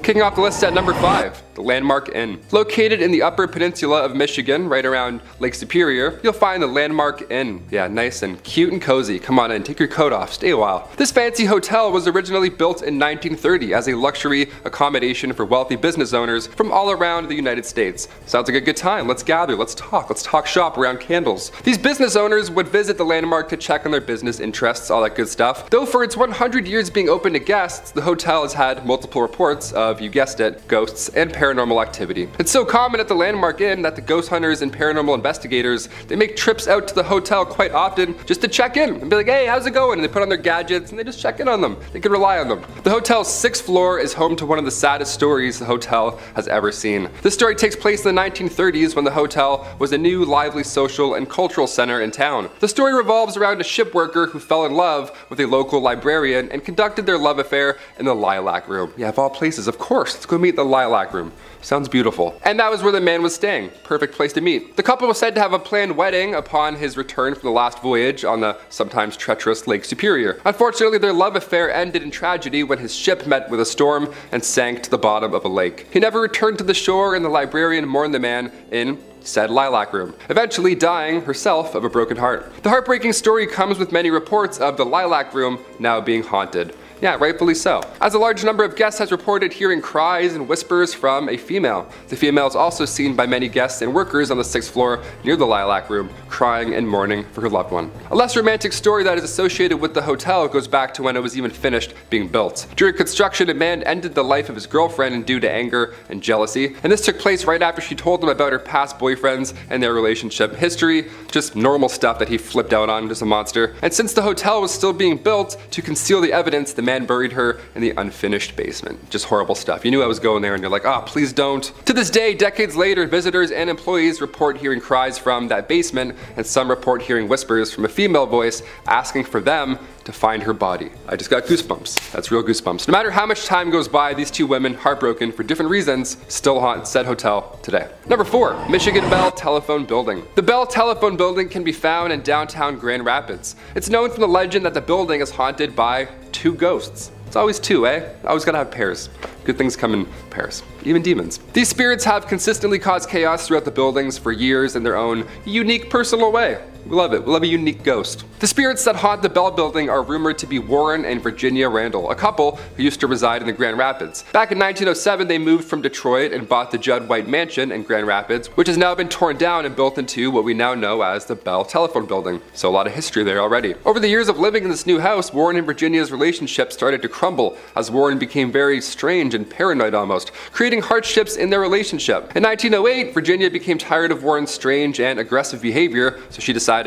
Kicking off the list at number 5, the Landmark Inn. Located in the Upper Peninsula of Michigan, right around Lake Superior, you'll find the Landmark Inn. Yeah, nice and cute and cozy. Come on in, take your coat off, stay a while. This fancy hotel was originally built in 1930 as a luxury accommodation for wealthy business owners from all around the United States. Sounds like a good time. Let's gather, let's talk shop around candles. These business owners would visit the Landmark to check on their business interests, all that good stuff. Though for its 100 years being open to guests, the hotel has had multiple reports of, you guessed it, ghosts and paranormal activity. It's so common at the Landmark Inn that the ghost hunters and paranormal investigators, they make trips out to the hotel quite often just to check in and be like, hey, how's it going? And they put on their gadgets and they just check in on them. They can rely on them. The hotel's 6th floor is home to one of the saddest stories the hotel has ever seen. This story takes place in the 1930s when the hotel was a new, lively social and cultural center in town. The story revolves around a ship worker who fell in love with a local librarian and conducted their love affair in the Lilac Room. Yeah, of all places, of course, let's go meet the Lilac Room. Sounds beautiful. And that was where the man was staying. Perfect place to meet. The couple was said to have a planned wedding upon his return from the last voyage on the sometimes treacherous Lake Superior. Unfortunately, their love affair ended in tragedy when his ship met with a storm and sank to the bottom of a lake. He never returned to the shore, and the librarian mourned the man in said Lilac Room, eventually dying herself of a broken heart. The heartbreaking story comes with many reports of the Lilac Room now being haunted. Yeah, rightfully so, as a large number of guests has reported hearing cries and whispers from a female. The female is also seen by many guests and workers on the 6th floor near the Lilac Room, crying and mourning for her loved one. A less romantic story that is associated with the hotel goes back to when it was even finished being built. During construction, a man ended the life of his girlfriend due to anger and jealousy, and this took place right after she told him about her past boyfriends and their relationship history. Just normal stuff that he flipped out on, just a monster. And since the hotel was still being built, to conceal the evidence, the man buried her in the unfinished basement. Just horrible stuff. You knew I was going there and you're like, ah, please don't. To this day, decades later, visitors and employees report hearing cries from that basement, and some report hearing whispers from a female voice asking for them to find her body. I just got goosebumps. That's real goosebumps. No matter how much time goes by, these two women, heartbroken for different reasons, still haunt said hotel today. Number 4, Michigan Bell Telephone Building. The Bell Telephone Building can be found in downtown Grand Rapids. It's known from the legend that the building is haunted by 2 ghosts. It's always 2, eh? Always gotta have pairs. Good things come in pairs. Even demons. These spirits have consistently caused chaos throughout the buildings for years in their own unique personal way. We love it. We love a unique ghost. The spirits that haunt the Bell Building are rumored to be Warren and Virginia Randall, a couple who used to reside in the Grand Rapids. Back in 1907, they moved from Detroit and bought the Judd White Mansion in Grand Rapids, which has now been torn down and built into what we now know as the Bell Telephone Building. So a lot of history there already. Over the years of living in this new house, Warren and Virginia's relationship started to crumble as Warren became very strange and paranoid almost, creating hardships in their relationship. In 1908, Virginia became tired of Warren's strange and aggressive behavior, so she decided,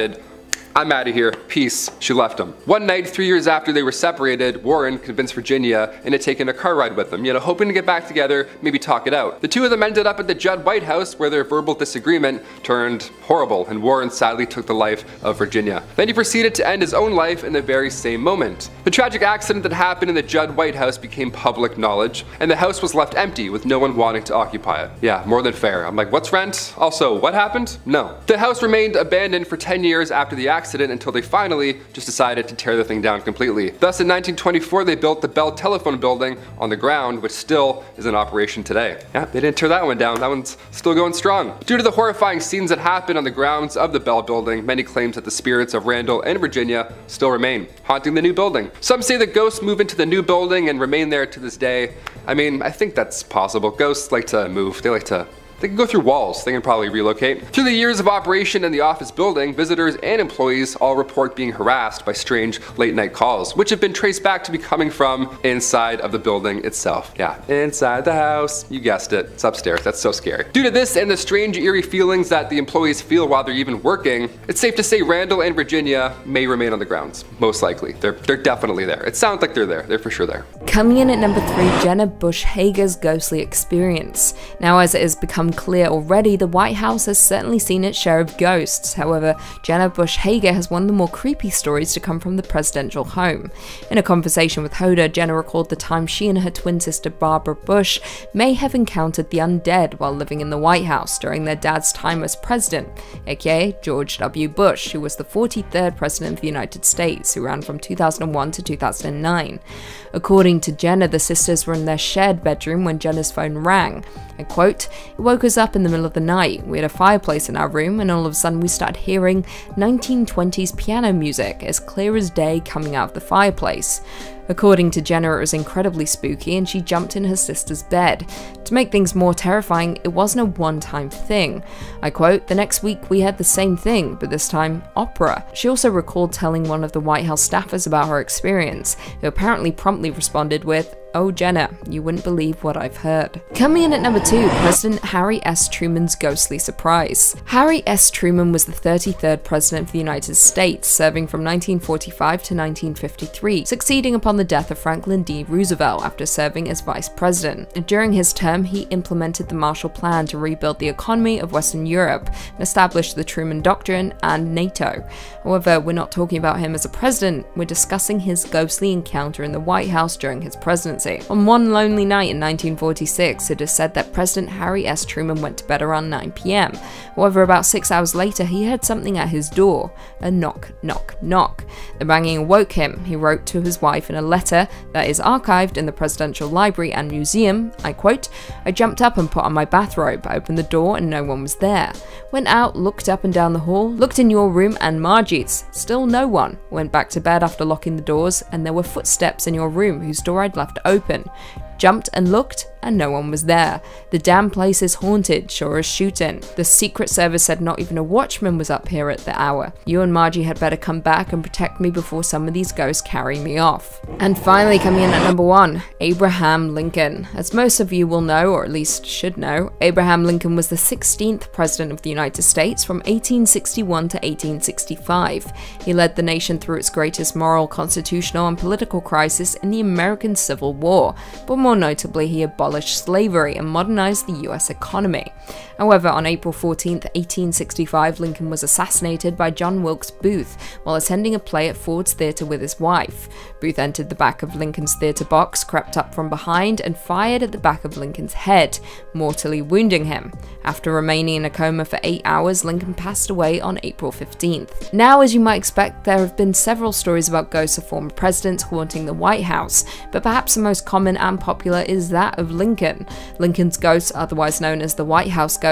I'm out of here, peace. She left him. One night, 3 years after they were separated, Warren convinced Virginia into taking a car ride with him, hoping to get back together, maybe talk it out. The two of them ended up at the Judd White house where their verbal disagreement turned horrible, and Warren sadly took the life of Virginia. Then he proceeded to end his own life in the very same moment. The tragic accident that happened in the Judd White house became public knowledge, and the house was left empty with no one wanting to occupy it. Yeah, more than fair. I'm like, what's rent? Also, what happened? No. The house remained abandoned for 10 years after the accident until they finally just decided to tear the thing down completely. Thus in 1924 they built the Bell Telephone Building on the ground, which still is in operation today. Yeah, they didn't tear that one down, that one's still going strong. Due to the horrifying scenes that happened on the grounds of the Bell Building, many claim that the spirits of Randall and Virginia still remain, haunting the new building. Some say that ghosts move into the new building and remain there to this day. I mean, I think that's possible. Ghosts like to move, they can go through walls, they can probably relocate. Through the years of operation in the office building, visitors and employees all report being harassed by strange late night calls, which have been traced back to be coming from inside of the building itself. Yeah, inside the house, you guessed it, it's upstairs, that's so scary. Due to this and the strange eerie feelings that the employees feel while they're even working, it's safe to say Randall and Virginia may remain on the grounds, most likely. They're definitely there. It sounds like they're for sure there. Coming in at number 3, Jenna Bush Hager's ghostly experience. Now as it has become become clear already, the White House has certainly seen its share of ghosts. However, Jenna Bush Hager has one of the more creepy stories to come from the presidential home. In a conversation with Hoda, Jenna recalled the time she and her twin sister Barbara Bush may have encountered the undead while living in the White House during their dad's time as president, aka George W. Bush, who was the 43rd president of the United States, who ran from 2001 to 2009. According to Jenna, the sisters were in their shared bedroom when Jenna's phone rang. I quote, "It woke us up in the middle of the night. We had a fireplace in our room, and all of a sudden we started hearing 1920s piano music as clear as day coming out of the fireplace." According to Jenna, it was incredibly spooky and she jumped in her sister's bed. To make things more terrifying, it wasn't a one-time thing. I quote, "The next week we had the same thing, but this time opera." She also recalled telling one of the White House staffers about her experience, who apparently promptly responded with, "Oh Jenna, you wouldn't believe what I've heard." Coming in at number 2, President Harry S. Truman's ghostly surprise. Harry S. Truman was the 33rd President of the United States, serving from 1945 to 1953, succeeding upon the death of Franklin D. Roosevelt after serving as Vice President. During his term, he implemented the Marshall Plan to rebuild the economy of Western Europe and establish the Truman Doctrine and NATO. However, we're not talking about him as a president, we're discussing his ghostly encounter in the White House during his presidency. On one lonely night in 1946, it is said that President Harry S. Truman went to bed around 9 p.m. However, about 6 hours later, he heard something at his door. A knock, knock, knock. The banging awoke him. He wrote to his wife in a letter that is archived in the Presidential Library and Museum, I quote, "I jumped up and put on my bathrobe, opened the door and no one was there. Went out, looked up and down the hall, looked in your room and Margie's, still no one. Went back to bed after locking the doors and there were footsteps in your room whose door I'd left open. Jumped and looked, and no one was there. The damn place is haunted, sure as shooting. The Secret Service said not even a watchman was up here at the hour. You and Margie had better come back and protect me before some of these ghosts carry me off." And finally, coming in at number 1, Abraham Lincoln. As most of you will know, or at least should know, Abraham Lincoln was the 16th President of the United States from 1861 to 1865. He led the nation through its greatest moral, constitutional, and political crisis in the American Civil War, but more notably, he abolished slavery and modernized the US economy. However, on April 14, 1865, Lincoln was assassinated by John Wilkes Booth while attending a play at Ford's Theatre with his wife. Booth entered the back of Lincoln's theatre box, crept up from behind, and fired at the back of Lincoln's head, mortally wounding him. After remaining in a coma for 8 hours, Lincoln passed away on April 15th. Now, as you might expect, there have been several stories about ghosts of former presidents haunting the White House, but perhaps the most common and popular is that of Lincoln. Lincoln's ghost, otherwise known as the White House ghost,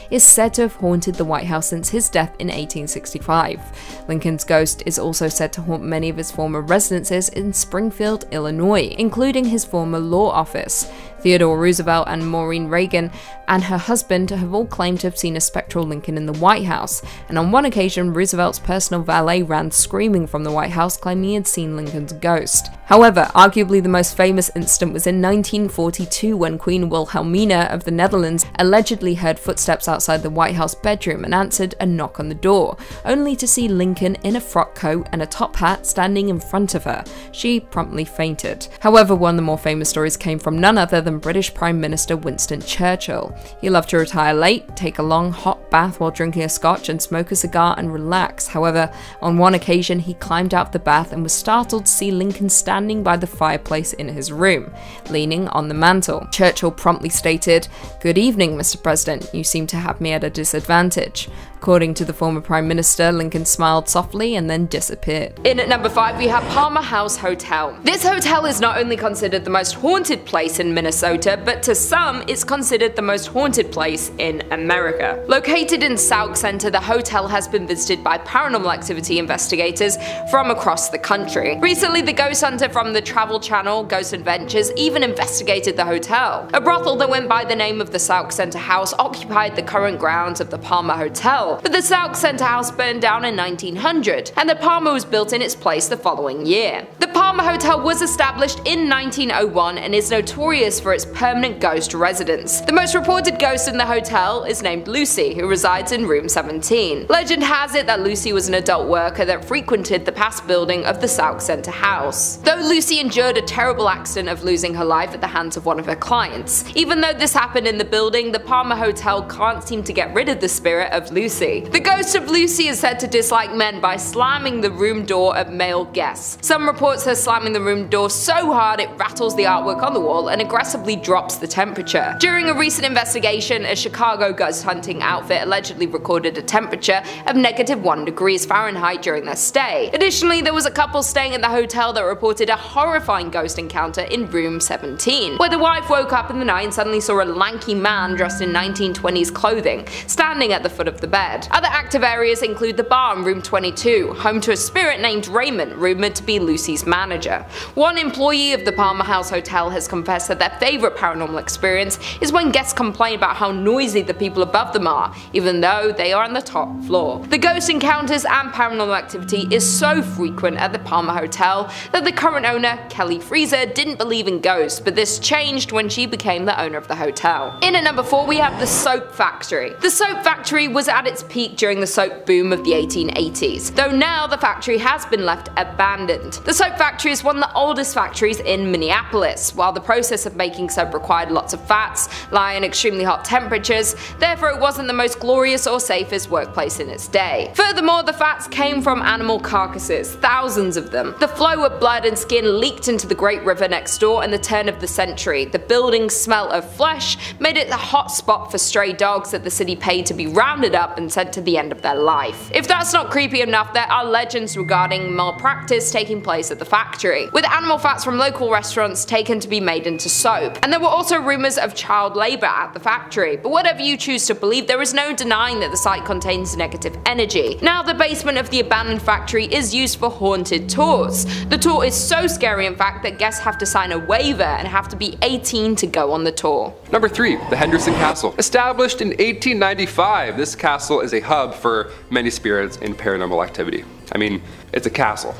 is said to have haunted the White House since his death in 1865. Lincoln's ghost is also said to haunt many of his former residences in Springfield, Illinois, including his former law office. Theodore Roosevelt and Maureen Reagan and her husband have all claimed to have seen a spectral Lincoln in the White House, and on one occasion Roosevelt's personal valet ran screaming from the White House claiming he had seen Lincoln's ghost. However, arguably the most famous incident was in 1942 when Queen Wilhelmina of the Netherlands allegedly heard footsteps outside the White House bedroom and answered a knock on the door, only to see Lincoln in a frock coat and a top hat standing in front of her. She promptly fainted. However, one of the more famous stories came from none other than British Prime Minister Winston Churchill. He loved to retire late, take a long hot bath while drinking a scotch and smoke a cigar and relax. However, on one occasion he climbed out of the bath and was startled to see Lincoln standing by the fireplace in his room, leaning on the mantel. Churchill promptly stated, "Good evening, Mr. President, you seem to have me at a disadvantage." According to the former Prime Minister, Lincoln smiled softly and then disappeared. In at number 5, we have Palmer House Hotel. This hotel is not only considered the most haunted place in Minnesota, but to some, it's considered the most haunted place in America. Located in Sauk Center, the hotel has been visited by paranormal activity investigators from across the country. Recently, the ghost hunter from the Travel Channel, Ghost Adventures, even investigated the hotel. A brothel that went by the name of the Sauk Center House occupied the current grounds of the Palmer Hotel, Hotel, but the Sauk Centre House burned down in 1900, and the Palmer was built in its place the following year. The Palmer Hotel was established in 1901 and is notorious for its permanent ghost residence. The most reported ghost in the hotel is named Lucy, who resides in room 17. Legend has it that Lucy was an adult worker that frequented the past building of the Sauk Centre House. Though Lucy endured a terrible accident of losing her life at the hands of one of her clients. Even though this happened in the building, the Palmer Hotel can't seem to get rid of the spirit of Lucy. The ghost of Lucy is said to dislike men by slamming the room door at male guests. Some reports her slamming the room door so hard it rattles the artwork on the wall and aggressively drops the temperature. During a recent investigation, a Chicago ghost hunting outfit allegedly recorded a temperature of -1 degrees Fahrenheit during their stay. Additionally, there was a couple staying at the hotel that reported a horrifying ghost encounter in room 17, where the wife woke up in the night and suddenly saw a lanky man dressed in 1920s clothing standing at the foot of the bed. Other active areas include the bar in room 22, home to a spirit named Raymond, rumored to be Lucy's manager. One employee of the Palmer House Hotel has confessed that their favorite paranormal experience is when guests complain about how noisy the people above them are, even though they are on the top floor. The ghost encounters and paranormal activity is so frequent at the Palmer Hotel that the current owner, Kelly Freezer, didn't believe in ghosts, but this changed when she became the owner of the hotel. In at number 4 we have the soap factory. The soap factory was at its peak during the soap boom of the 1880s, though now the factory has been left abandoned. The soap factory is one of the oldest factories in Minneapolis. While the process of making soap required lots of fats, lie in extremely hot temperatures, therefore it wasn't the most glorious or safest workplace in its day. Furthermore, the fats came from animal carcasses, thousands of them. The flow of blood and skin leaked into the Great River next door in the turn of the century. The building's smell of flesh made it a hot spot for stray dogs that the city paid to be rounded up and sent to the end of their life. If that's not creepy enough, there are legends regarding malpractice taking place at the factory, with animal fats from local restaurants taken to be made into soap. And there were also rumours of child labour at the factory, but whatever you choose to believe, there is no denying that the site contains negative energy. Now the basement of the abandoned factory is used for haunted tours. The tour is so scary in fact that guests have to sign a waiver and have to be 18 to go on the tour. Number 3. The Henderson Castle. Established in 1895, this castle is a hub for many spirits and paranormal activity. I mean, it's a castle.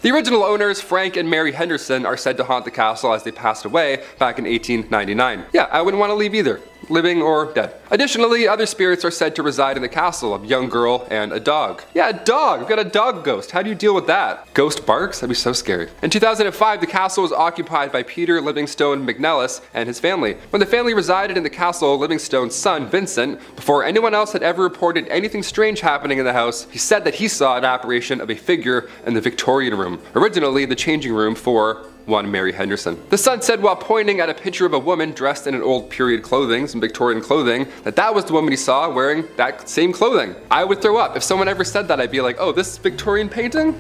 The original owners, Frank and Mary Henderson, are said to haunt the castle as they passed away back in 1899. Yeah, I wouldn't want to leave either, living or dead. Additionally, other spirits are said to reside in the castle, a young girl and a dog. Yeah, a dog! We've got a dog ghost. How do you deal with that? Ghost barks? That'd be so scary. In 2005, the castle was occupied by Peter Livingstone McNellis and his family. When the family resided in the castle, Livingstone's son, Vincent, before anyone else had ever reported anything strange happening in the house, he said that he saw an apparition of a figure in the Victorian room, originally the changing room for one Mary Henderson. The son said while pointing at a picture of a woman dressed in an old period clothing, some Victorian clothing, that was the woman he saw wearing that same clothing. I would throw up. If someone ever said that, I'd be like, oh, this Victorian painting?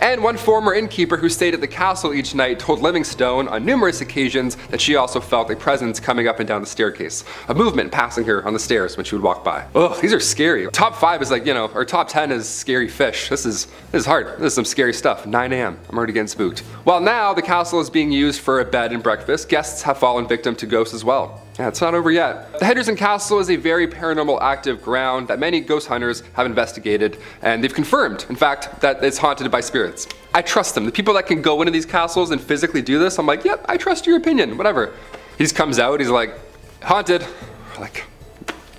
And one former innkeeper who stayed at the castle each night told Livingstone on numerous occasions that she also felt a presence coming up and down the staircase, a movement passing her on the stairs when she would walk by. Ugh, these are scary. Top 5 is like, you know, or top 10 is scary fish. This is hard. This is some scary stuff. 9 AM. I'm already getting spooked. While now the castle is being used for a bed and breakfast, guests have fallen victim to ghosts as well. Yeah, it's not over yet. The Henderson Castle is a very paranormal active ground that many ghost hunters have investigated, and they've confirmed, in fact, that it's haunted by spirits. I trust them. The people that can go into these castles and physically do this, I'm like, yep, I trust your opinion, whatever. He just comes out, he's like, haunted. Like,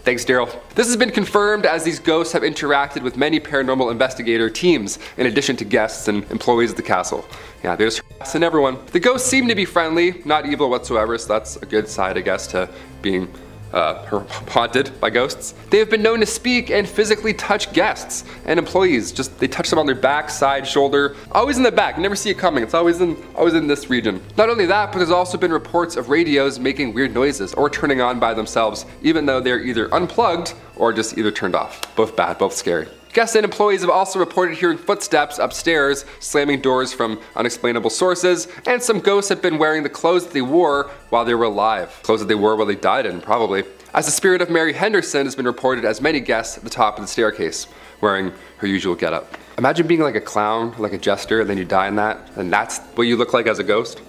thanks, Daryl. This has been confirmed as these ghosts have interacted with many paranormal investigator teams, in addition to guests and employees of the castle. Yeah, they're just harassing everyone. The ghosts seem to be friendly, not evil whatsoever, so that's a good side, I guess, to being haunted by ghosts. They have been known to speak and physically touch guests and employees. Just they touch them on their back, side, shoulder, always in the back. You never see it coming. It's always in this region. Not only that, but there's also been reports of radios making weird noises or turning on by themselves, even though they're either unplugged or just either turned off. Both bad, both scary. Guests and employees have also reported hearing footsteps upstairs, slamming doors from unexplainable sources, and some ghosts have been wearing the clothes that they wore while they were alive. Clothes that they wore while they died in, probably. As the spirit of Mary Henderson has been reported as many guests at the top of the staircase, wearing her usual getup. Imagine being like a clown, like a jester, and then you die in that, and that's what you look like as a ghost.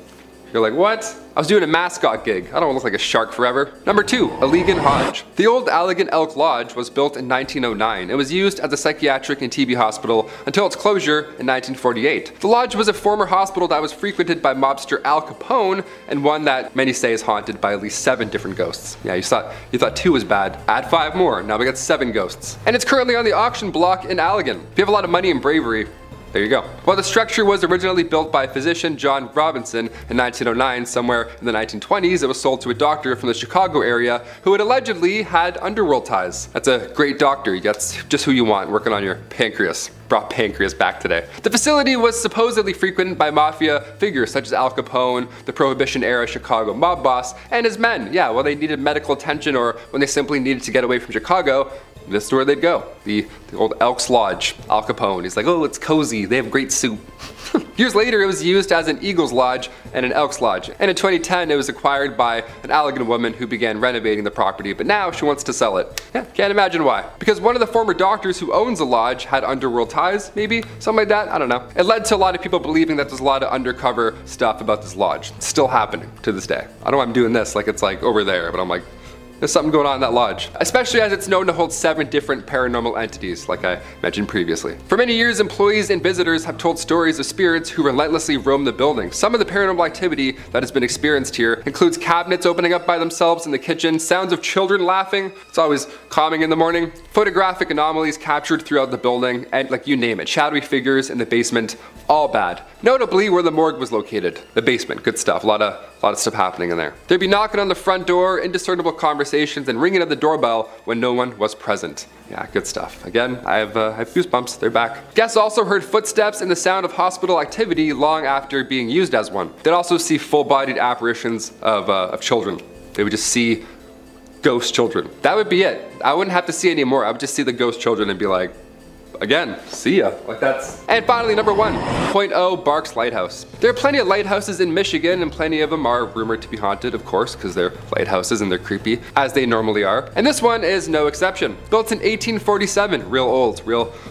You're like, what? I was doing a mascot gig. I don't want to look like a shark forever. Number 2, Allegan Lodge. The old Allegan Elk Lodge was built in 1909. It was used as a psychiatric and TB hospital until its closure in 1948. The lodge was a former hospital that was frequented by mobster Al Capone, and one that many say is haunted by at least 7 different ghosts. Yeah, you thought 2 was bad. Add 5 more. Now we got 7 ghosts. And it's currently on the auction block in Allegan. If you have a lot of money and bravery, there you go. While the structure was originally built by physician John Robinson in 1909, somewhere in the 1920s, it was sold to a doctor from the Chicago area who had allegedly had underworld ties. That's a great doctor. That's just who you want working on your pancreas. Brought pancreas back today. The facility was supposedly frequented by mafia figures such as Al Capone, the Prohibition-era Chicago mob boss, and his men. Yeah, when they needed medical attention or when they simply needed to get away from Chicago, this is where they'd go. The old Elks Lodge, Al Capone. He's like, oh, it's cozy, they have great soup. Years later, it was used as an Eagles Lodge and an Elks Lodge. And in 2010, it was acquired by an Allegan woman who began renovating the property, but now she wants to sell it. Yeah, can't imagine why. Because one of the former doctors who owns the lodge had underworld ties, maybe? Something like that? I don't know. It led to a lot of people believing that there's a lot of undercover stuff about this lodge. It's still happening to this day. I don't know why I'm doing this like it's like over there, but I'm like, there's something going on in that lodge. Especially as it's known to hold 7 different paranormal entities, like I mentioned previously. For many years, employees and visitors have told stories of spirits who relentlessly roam the building. Some of the paranormal activity that has been experienced here includes cabinets opening up by themselves in the kitchen, sounds of children laughing, it's always calming in the morning, photographic anomalies captured throughout the building, and like you name it, shadowy figures in the basement, all bad. Notably where the morgue was located, the basement, good stuff, a lot of stuff happening in there. They'd be knocking on the front door, indiscernible conversations, and ringing at the doorbell when no one was present. Yeah, good stuff. Again, I have goosebumps, they're back. Guests also heard footsteps and the sound of hospital activity long after being used as one. They'd also see full-bodied apparitions of children. They would just see ghost children. That would be it. I wouldn't have to see any more. I would just see the ghost children and be like, again, see ya. Like that's. And finally, number 1, 0.0 Barks Lighthouse. There are plenty of lighthouses in Michigan, and plenty of them are rumored to be haunted, of course, because they're lighthouses and they're creepy, as they normally are. And this one is no exception. Built in 1847, real old,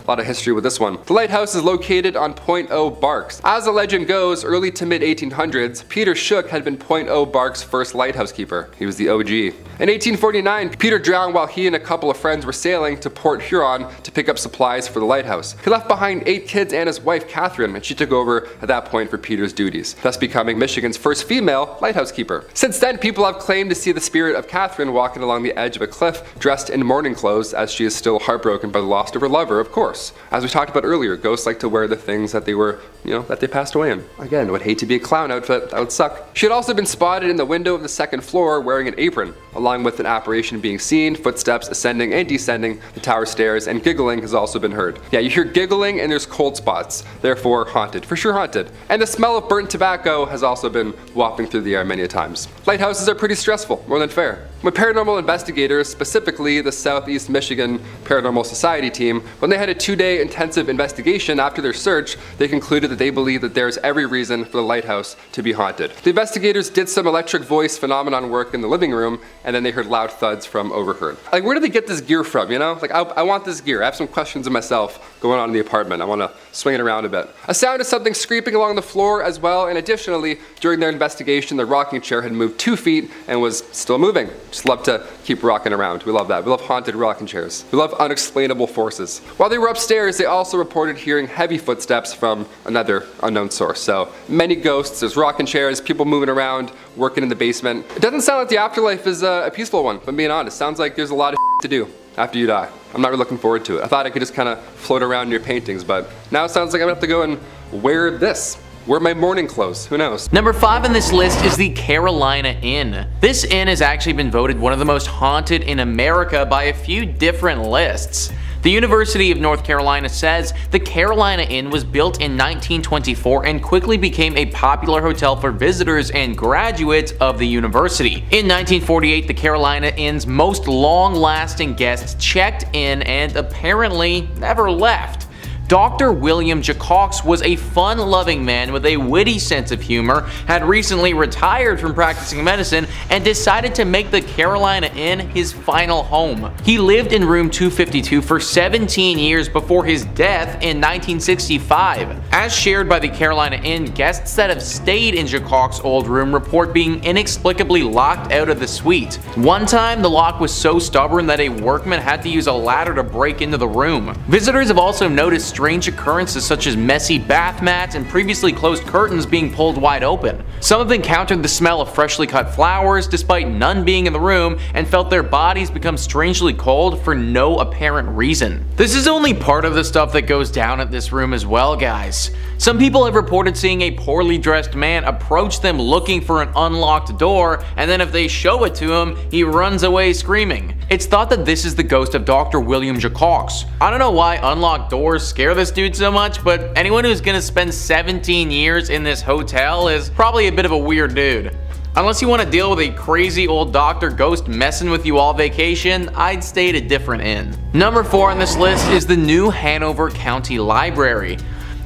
lot of history with this one. The lighthouse is located on 0.0 Barks. As the legend goes, early to mid 1800s, Peter Shook had been 0.0 Barks' first lighthouse keeper. He was the OG. In 1849, Peter drowned while he and a couple of friends were sailing to Port Huron to pick up supplies for the lighthouse. He left behind 8 kids and his wife Catherine, and she took over at that point for Peter's duties, thus becoming Michigan's first female lighthouse keeper. Since then, people have claimed to see the spirit of Catherine walking along the edge of a cliff dressed in mourning clothes, as she is still heartbroken by the loss of her lover, of course. As we talked about earlier, ghosts like to wear the things that they were, that they passed away in. Again, I would hate to be a clown outfit, that would suck. She had also been spotted in the window of the 2nd floor wearing an apron, along with an apparition being seen, footsteps ascending and descending the tower stairs, and giggling has also been heard. Yeah, you hear giggling and there's cold spots, therefore haunted, for sure haunted. And the smell of burnt tobacco has also been wafting through the air many a times. Lighthouses are pretty stressful, more than fair. When paranormal investigators, specifically the Southeast Michigan Paranormal Society team, when they had a 2-day intensive investigation after their search, they concluded that they believe that there is every reason for the lighthouse to be haunted. The investigators did some electric voice phenomenon work in the living room, and then they heard loud thuds from overheard. Like, where did they get this gear from, Like, I want this gear. I have some questions of myself going on in the apartment. I want to swing it around a bit. A sound of something scraping along the floor as well, and additionally, during their investigation, the rocking chair had moved 2 feet and was still moving. Just love to keep rocking around. We love that. We love haunted rocking chairs. We love unexplainable forces. While they were upstairs, they also reported hearing heavy footsteps from another unknown source. So many ghosts, there's rocking chairs, people moving around, working in the basement. It doesn't sound like the afterlife is a peaceful one, if I'm being honest. Sounds like there's a lot of to do after you die. I'm not really looking forward to it. I thought I could just kind of float around in your paintings, but now it sounds like I'm gonna have to go and wear this. Wear my morning clothes, who knows? Number 5 on this list is the Carolina Inn. This inn has actually been voted one of the most haunted in America by a few different lists. The University of North Carolina says the Carolina Inn was built in 1924 and quickly became a popular hotel for visitors and graduates of the university. In 1948, the Carolina Inn's most long-lasting guests checked in and apparently never left. Dr. William Jacox was a fun-loving man with a witty sense of humor, had recently retired from practicing medicine, and decided to make the Carolina Inn his final home. He lived in room 252 for 17 years before his death in 1965. As shared by the Carolina Inn, guests that have stayed in Jacox's old room report being inexplicably locked out of the suite. One time, the lock was so stubborn that a workman had to use a ladder to break into the room. Visitors have also noticed strange occurrences such as messy bath mats and previously closed curtains being pulled wide open. Some have encountered the smell of freshly cut flowers despite none being in the room, and felt their bodies become strangely cold for no apparent reason. This is only part of the stuff that goes down at this room as well, guys. Some people have reported seeing a poorly dressed man approach them looking for an unlocked door, and then if they show it to him, he runs away screaming. It's thought that this is the ghost of Dr. William Jacox. I don't know why unlocked doors scare this dude so much, but anyone who's gonna spend 17 years in this hotel is probably a bit of a weird dude. Unless you want to deal with a crazy old doctor ghost messing with you all vacation, I'd stay at a different inn. Number 4 on this list is the New Hanover County Library.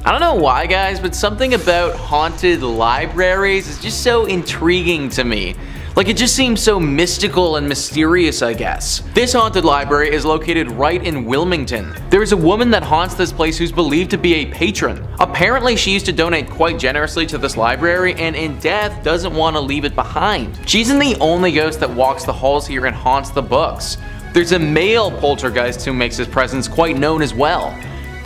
I don't know why, guys, but something about haunted libraries is just so intriguing to me. Like, it just seems so mystical and mysterious, I guess. This haunted library is located right in Wilmington. There is a woman that haunts this place who's believed to be a patron. Apparently, she used to donate quite generously to this library, and in death doesn't want to leave it behind. She isn't the only ghost that walks the halls here and haunts the books. There's a male poltergeist who makes his presence quite known as well.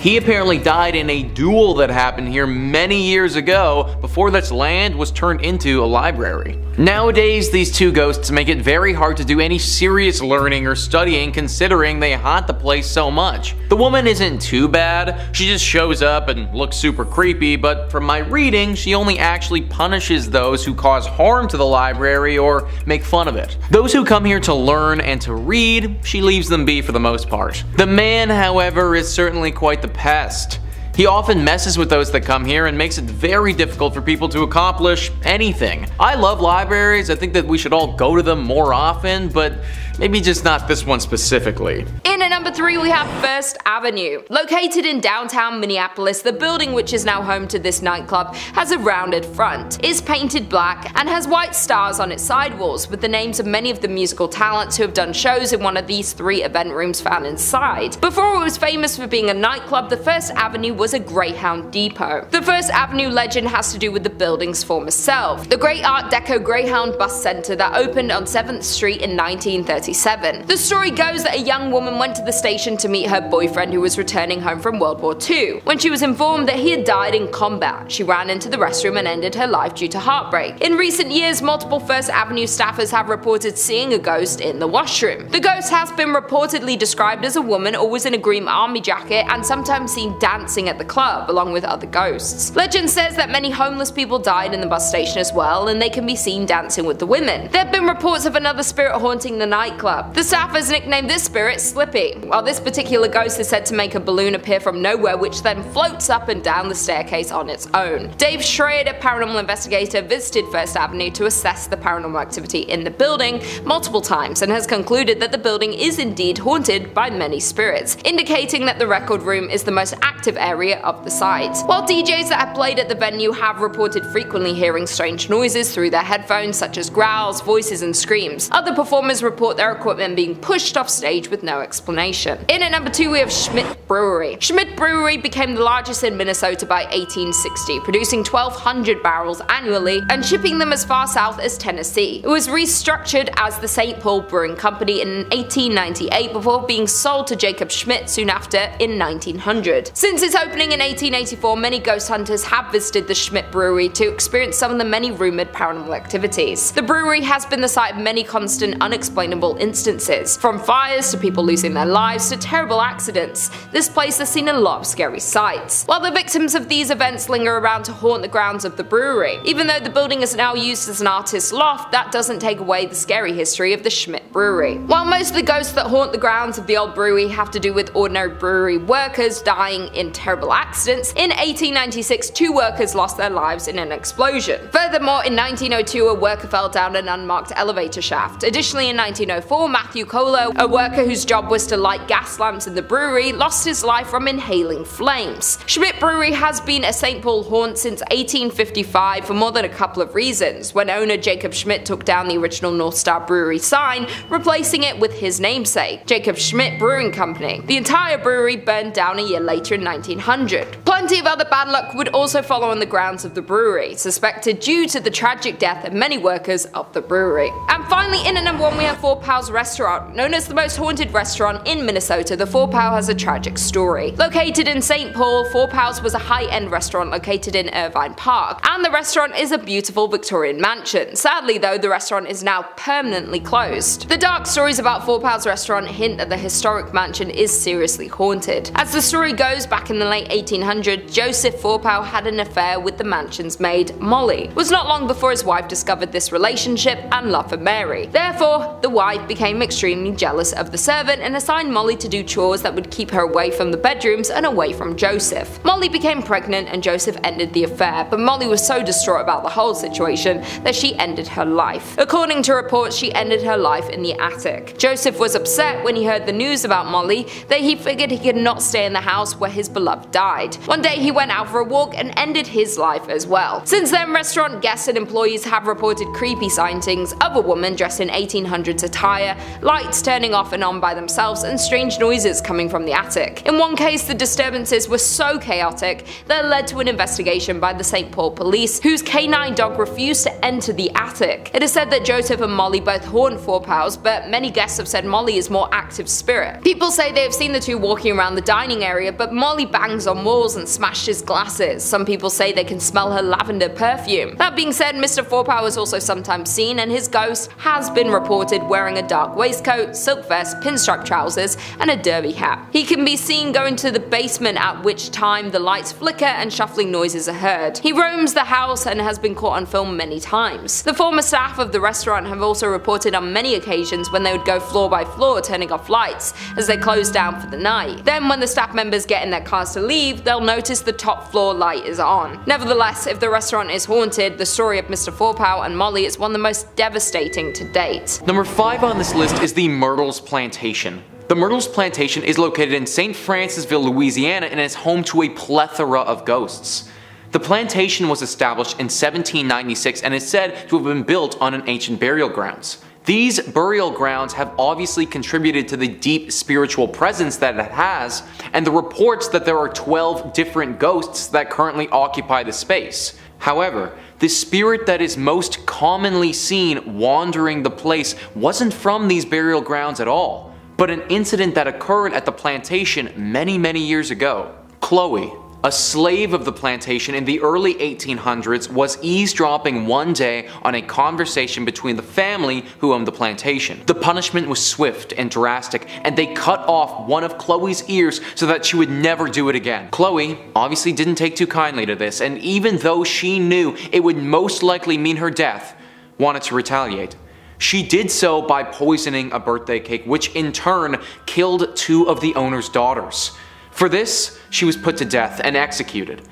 He apparently died in a duel that happened here many years ago before this land was turned into a library. Nowadays, these two ghosts make it very hard to do any serious learning or studying considering they haunt the place so much. The woman isn't too bad, she just shows up and looks super creepy, but from my reading, she only actually punishes those who cause harm to the library or make fun of it. Those who come here to learn and to read, she leaves them be for the most part. The man, however, is certainly quite the pest. He often messes with those that come here and makes it very difficult for people to accomplish anything. I love libraries, I think that we should all go to them more often, but maybe just not this one specifically. In at number 3 we have First Avenue. Located in downtown Minneapolis, the building, which is now home to this nightclub, has a rounded front, is painted black, and has white stars on its sidewalls with the names of many of the musical talents who have done shows in one of these 3 event rooms found inside. Before it was famous for being a nightclub, the First Avenue was a Greyhound depot. The First Avenue legend has to do with the building's former self, the great Art Deco Greyhound bus center that opened on 7th Street in 1937. The story goes that a young woman went to the station to meet her boyfriend who was returning home from World War II. When she was informed that he had died in combat, she ran into the restroom and ended her life due to heartbreak. In recent years, multiple First Avenue staffers have reported seeing a ghost in the washroom. The ghost has been reportedly described as a woman always in a green army jacket and sometimes seen dancing at the club along with other ghosts. Legend says that many homeless people died in the bus station as well, and they can be seen dancing with the women. There have been reports of another spirit haunting the nightclub. The staffers nicknamed this spirit Slippy, while this particular ghost is said to make a balloon appear from nowhere which then floats up and down the staircase on its own. Dave Schrader, paranormal investigator, visited First Avenue to assess the paranormal activity in the building multiple times and has concluded that the building is indeed haunted by many spirits, indicating that the record room is the most active area of the site. While DJs that have played at the venue have reported frequently hearing strange noises through their headphones such as growls, voices and screams, other performers report their equipment being pushed off stage with no explanation. In at number 2 we have Schmidt Brewery. Schmidt Brewery became the largest in Minnesota by 1860, producing 1,200 barrels annually and shipping them as far south as Tennessee. It was restructured as the St. Paul Brewing Company in 1898 before being sold to Jacob Schmidt soon after in 1900. Since its opening in 1884, many ghost hunters have visited the Schmidt Brewery to experience some of the many rumored paranormal activities. The brewery has been the site of many constant unexplainable instances, from fires to people losing their lives to terrible accidents. This place has seen a lot of scary sights. While the victims of these events linger around to haunt the grounds of the brewery, even though the building is now used as an artist's loft, that doesn't take away the scary history of the Schmidt Brewery. While most of the ghosts that haunt the grounds of the old brewery have to do with ordinary brewery workers dying in terrible terrible accidents, in 1896 2 workers lost their lives in an explosion. Furthermore, in 1902 a worker fell down an unmarked elevator shaft. Additionally, in 1904 Matthew Kohler, a worker whose job was to light gas lamps in the brewery, lost his life from inhaling flames. Schmidt Brewery has been a St. Paul haunt since 1855 for more than a couple of reasons, when owner Jacob Schmidt took down the original North Star Brewery sign, replacing it with his namesake, Jacob Schmidt Brewing Company. The entire brewery burned down a year later in 1900. Plenty of other bad luck would also follow on the grounds of the brewery, suspected due to the tragic death of many workers of the brewery. And finally, in at number 1 we have Four Pals Restaurant. Known as the most haunted restaurant in Minnesota, the Four Pal has a tragic story. Located in St. Paul, Four Pals was a high-end restaurant located in Irvine Park, and the restaurant is a beautiful Victorian mansion. Sadly though, the restaurant is now permanently closed. The dark stories about Four Pals Restaurant hint that the historic mansion is seriously haunted. As the story goes, back in the late 1800s, Joseph Fourpal had an affair with the mansion's maid, Molly. It was not long before his wife discovered this relationship and love for Mary. Therefore, the wife became extremely jealous of the servant and assigned Molly to do chores that would keep her away from the bedrooms and away from Joseph. Molly became pregnant and Joseph ended the affair, but Molly was so distraught about the whole situation that she ended her life. According to reports, she ended her life in the attic. Joseph was upset when he heard the news about Molly that he figured he could not stay in the house where his beloved died. One day he went out for a walk and ended his life as well. Since then, restaurant guests and employees have reported creepy sightings of a woman dressed in 1800s attire, lights turning off and on by themselves, and strange noises coming from the attic. In one case, the disturbances were so chaotic that it led to an investigation by the St. Paul police, whose canine dog refused to enter the attic. It is said that Joseph and Molly both haunt Four Pals, but many guests have said Molly is more active spirit. People say they have seen the two walking around the dining area, but Molly bangs on walls and smashes glasses. Some people say they can smell her lavender perfume. That being said, Mr. Fourpal is also sometimes seen, and his ghost has been reported wearing a dark waistcoat, silk vest, pinstripe trousers, and a derby hat. He can be seen going to the basement, at which time the lights flicker and shuffling noises are heard. He roams the house and has been caught on film many times. The former staff of the restaurant have also reported on many occasions when they would go floor by floor turning off lights as they close down for the night. Then when the staff members get in their cars to leave, they'll notice the top floor light is on. Nevertheless, if the restaurant is haunted, the story of Mr. Fourpal and Molly is one of the most devastating to date. Number 5 on this list is the Myrtles Plantation. The Myrtles Plantation is located in St. Francisville, Louisiana, and is home to a plethora of ghosts. The plantation was established in 1796 and is said to have been built on an ancient burial grounds. These burial grounds have obviously contributed to the deep spiritual presence that it has, and the reports that there are 12 different ghosts that currently occupy the space. However, the spirit that is most commonly seen wandering the place wasn't from these burial grounds at all, but an incident that occurred at the plantation many years ago. Chloe, a slave of the plantation in the early 1800s, was eavesdropping one day on a conversation between the family who owned the plantation. The punishment was swift and drastic, and they cut off one of Chloe's ears so that she would never do it again. Chloe obviously didn't take too kindly to this, and even though she knew it would most likely mean her death, wanted to retaliate. She did so by poisoning a birthday cake, which in turn killed 2 of the owner's daughters. For this, she was put to death and executed.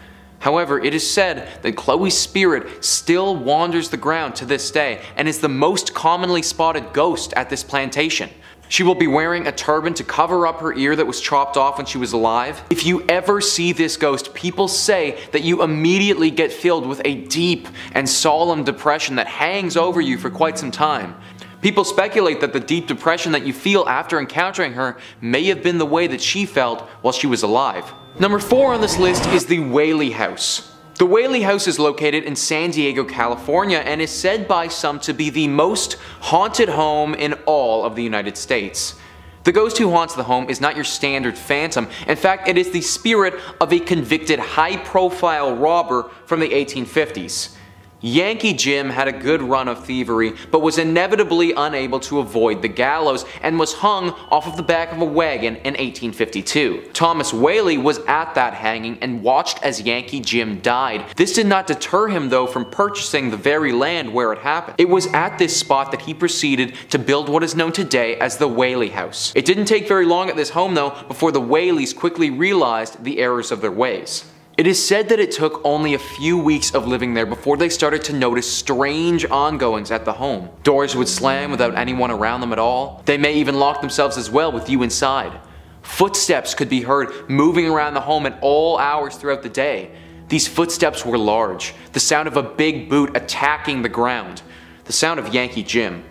However, it is said that Chloe's spirit still wanders the ground to this day and is the most commonly spotted ghost at this plantation. She will be wearing a turban to cover up her ear that was chopped off when she was alive. If you ever see this ghost, people say that you immediately get filled with a deep and solemn depression that hangs over you for quite some time. People speculate that the deep depression that you feel after encountering her may have been the way that she felt while she was alive. Number 4 on this list is the Whaley House. The Whaley House is located in San Diego, California, and is said by some to be the most haunted home in all of the United States. The ghost who haunts the home is not your standard phantom. In fact, it is the spirit of a convicted high-profile robber from the 1850s. Yankee Jim had a good run of thievery, but was inevitably unable to avoid the gallows and was hung off of the back of a wagon in 1852. Thomas Whaley was at that hanging and watched as Yankee Jim died. This did not deter him though from purchasing the very land where it happened. It was at this spot that he proceeded to build what is known today as the Whaley House. It didn't take very long at this home though before the Whaleys quickly realized the errors of their ways. It is said that it took only a few weeks of living there before they started to notice strange ongoings at the home. Doors would slam without anyone around them at all. They may even lock themselves as well with you inside. Footsteps could be heard moving around the home at all hours throughout the day. These footsteps were large, the sound of a big boot attacking the ground, the sound of Yankee Jim.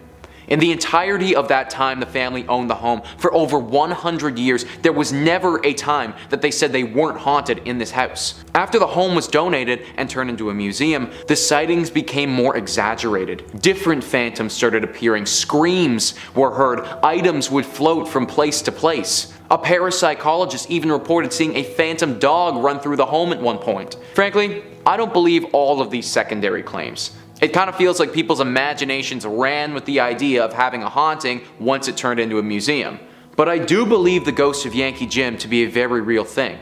In the entirety of that time the family owned the home for over 100 years, there was never a time that they said they weren't haunted in this house. After the home was donated and turned into a museum, the sightings became more exaggerated. Different phantoms started appearing, screams were heard, items would float from place to place. A parapsychologist even reported seeing a phantom dog run through the home at one point. Frankly, I don't believe all of these secondary claims. It kind of feels like people's imaginations ran with the idea of having a haunting once it turned into a museum. But I do believe the ghost of Yankee Jim to be a very real thing.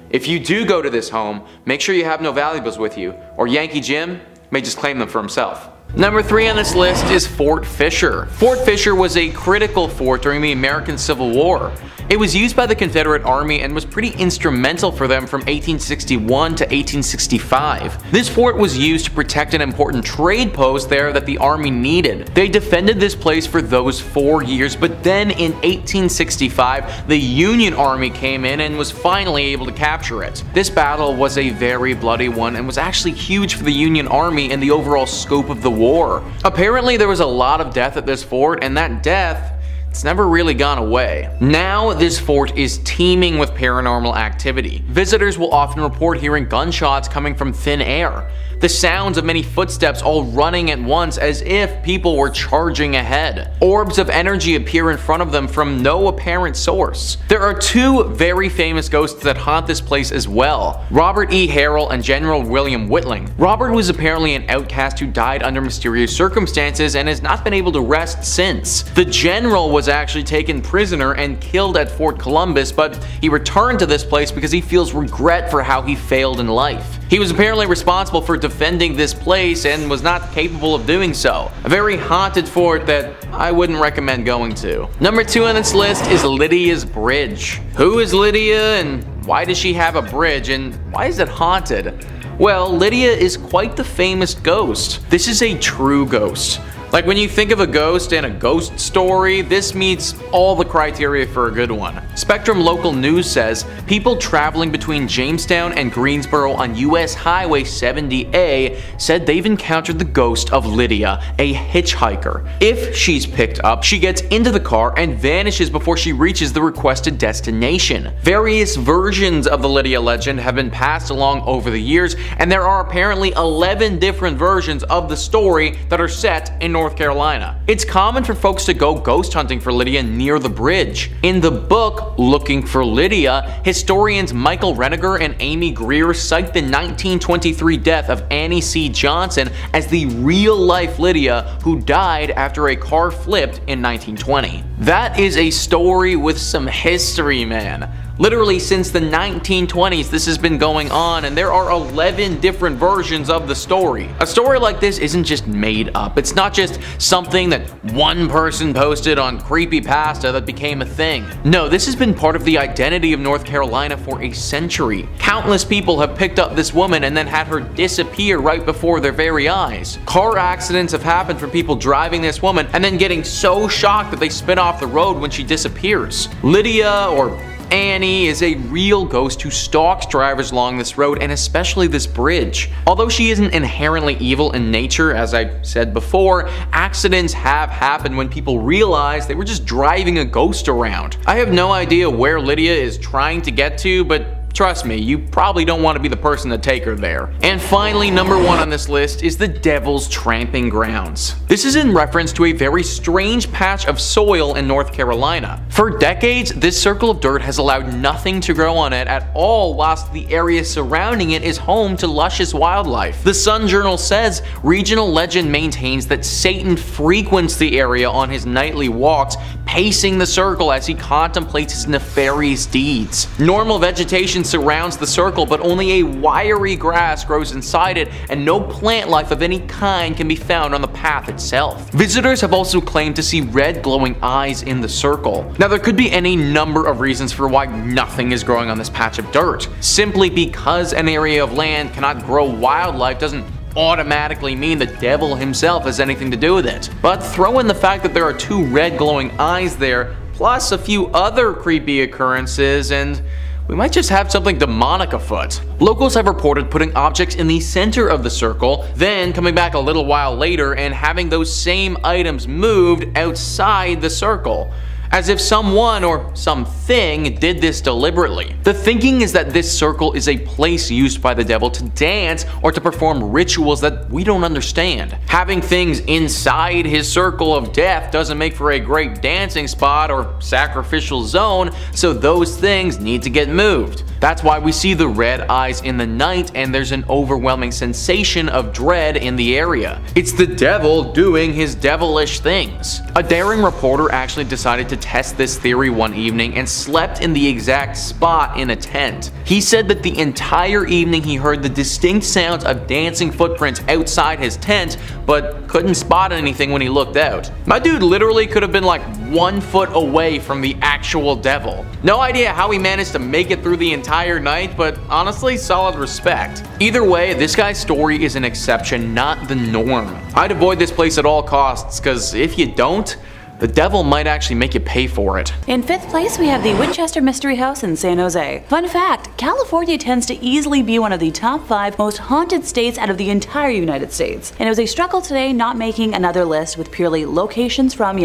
If you do go to this home, make sure you have no valuables with you, or Yankee Jim may just claim them for himself. Number 3 on this list is Fort Fisher. Fort Fisher was a critical fort during the American Civil War. It was used by the Confederate Army and was pretty instrumental for them from 1861 to 1865. This fort was used to protect an important trade post there that the Army needed. They defended this place for those 4 years, but then in 1865, the Union Army came in and was finally able to capture it. This battle was a very bloody one and was actually huge for the Union Army and the overall scope of the war. Apparently there was a lot of death at this fort, and that death, it's never really gone away. Now this fort is teeming with paranormal activity. Visitors will often report hearing gunshots coming from thin air. The sounds of many footsteps all running at once as if people were charging ahead. Orbs of energy appear in front of them from no apparent source. There are 2 very famous ghosts that haunt this place as well, Robert E. Harrell and General William Whitling. Robert was apparently an outcast who died under mysterious circumstances and has not been able to rest since. The general was actually taken prisoner and killed at Fort Columbus, but he returned to this place because he feels regret for how he failed in life. He was apparently responsible for defending this place and was not capable of doing so. A very haunted fort that I wouldn't recommend going to. Number 2 on this list is Lydia's Bridge. Who is Lydia and why does she have a bridge and why is it haunted? Well, Lydia is quite the famous ghost. This is a true ghost. Like when you think of a ghost and a ghost story, this meets all the criteria for a good one. Spectrum Local News says, people traveling between Jamestown and Greensboro on US Highway 70A said they've encountered the ghost of Lydia, a hitchhiker. If she's picked up, she gets into the car and vanishes before she reaches the requested destination. Various versions of the Lydia legend have been passed along over the years, and there are apparently 11 different versions of the story that are set in North Carolina. It's common for folks to go ghost hunting for Lydia near the bridge. In the book Looking for Lydia, historians Michael Reniger and Amy Greer cite the 1923 death of Annie C. Johnson as the real-life Lydia who died after a car flipped in 1920. That is a story with some history, man. Literally since the 1920s this has been going on, and there are 11 different versions of the story. A story like this isn't just made up. It's not just something that one person posted on Creepypasta that became a thing. No, this has been part of the identity of North Carolina for a century. Countless people have picked up this woman and then had her disappear right before their very eyes. Car accidents have happened for people driving this woman and then getting so shocked that they spin off the road when she disappears. Lydia, or Annie, is a real ghost who stalks drivers along this road and especially this bridge. Although she isn't inherently evil in nature, as I said before, accidents have happened when people realize they were just driving a ghost around. I have no idea where Lydia is trying to get to, but trust me, you probably don't want to be the person to take her there. And finally, number 1 on this list is the Devil's Tramping Grounds. This is in reference to a very strange patch of soil in North Carolina. For decades, this circle of dirt has allowed nothing to grow on it at all, whilst the area surrounding it is home to luscious wildlife. The Sun Journal says regional legend maintains that Satan frequents the area on his nightly walks, pacing the circle as he contemplates his nefarious deeds. Normal vegetation surrounds the circle, but only a wiry grass grows inside it, and no plant life of any kind can be found on the path itself. Visitors have also claimed to see red glowing eyes in the circle. Now, there could be any number of reasons for why nothing is growing on this patch of dirt. Simply because an area of land cannot grow wildlife doesn't automatically mean the devil himself has anything to do with it. But throw in the fact that there are 2 red glowing eyes there, plus a few other creepy occurrences, and we might just have something demonic afoot. Locals have reported putting objects in the center of the circle, then coming back a little while later and having those same items moved outside the circle, as if someone or something did this deliberately. The thinking is that this circle is a place used by the devil to dance or to perform rituals that we don't understand. Having things inside his circle of death doesn't make for a great dancing spot or sacrificial zone, so those things need to get moved. That's why we see the red eyes in the night, and there's an overwhelming sensation of dread in the area. It's the devil doing his devilish things. A daring reporter actually decided to test this theory one evening and slept in the exact spot in a tent. He said that the entire evening he heard the distinct sounds of dancing footprints outside his tent, but couldn't spot anything when he looked out. My dude literally could have been like 1 foot away from the actual devil. No idea how he managed to make it through the entire night, but honestly, solid respect. Either way, this guy's story is an exception, not the norm. I'd avoid this place at all costs, cause if you don't, the devil might actually make you pay for it. In 5th place, we have the Winchester Mystery House in San Jose. Fun fact, California tends to easily be one of the top 5 most haunted states out of the entire United States. And it was a struggle today not making another list with purely locations from,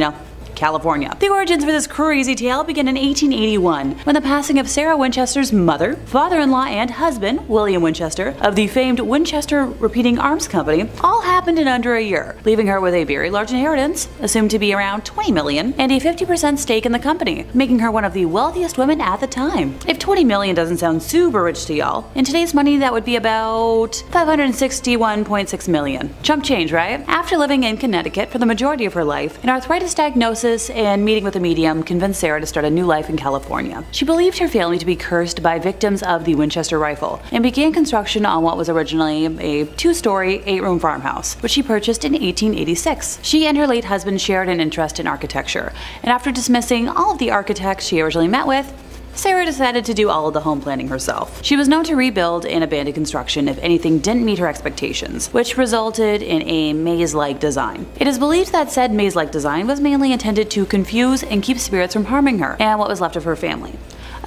California. The origins for this crazy tale begin in 1881 when the passing of Sarah Winchester's mother, father-in-law, and husband, William Winchester, of the famed Winchester Repeating Arms Company, all happened in under a year, leaving her with a very large inheritance, assumed to be around $20 million, and a 50% stake in the company, making her one of the wealthiest women at the time. If $20 million doesn't sound super rich to y'all, in today's money that would be about $561.6 million. Chump change, right? After living in Connecticut for the majority of her life, an arthritis diagnosis and meeting with a medium convinced Sarah to start a new life in California. She believed her family to be cursed by victims of the Winchester rifle and began construction on what was originally a 2-story, 8-room farmhouse, which she purchased in 1886. She and her late husband shared an interest in architecture, and after dismissing all of the architects she originally met with, Sarah decided to do all of the home planning herself. She was known to rebuild and abandon construction if anything didn't meet her expectations, which resulted in a maze-like design. It is believed that said maze-like design was mainly intended to confuse and keep spirits from harming her and what was left of her family.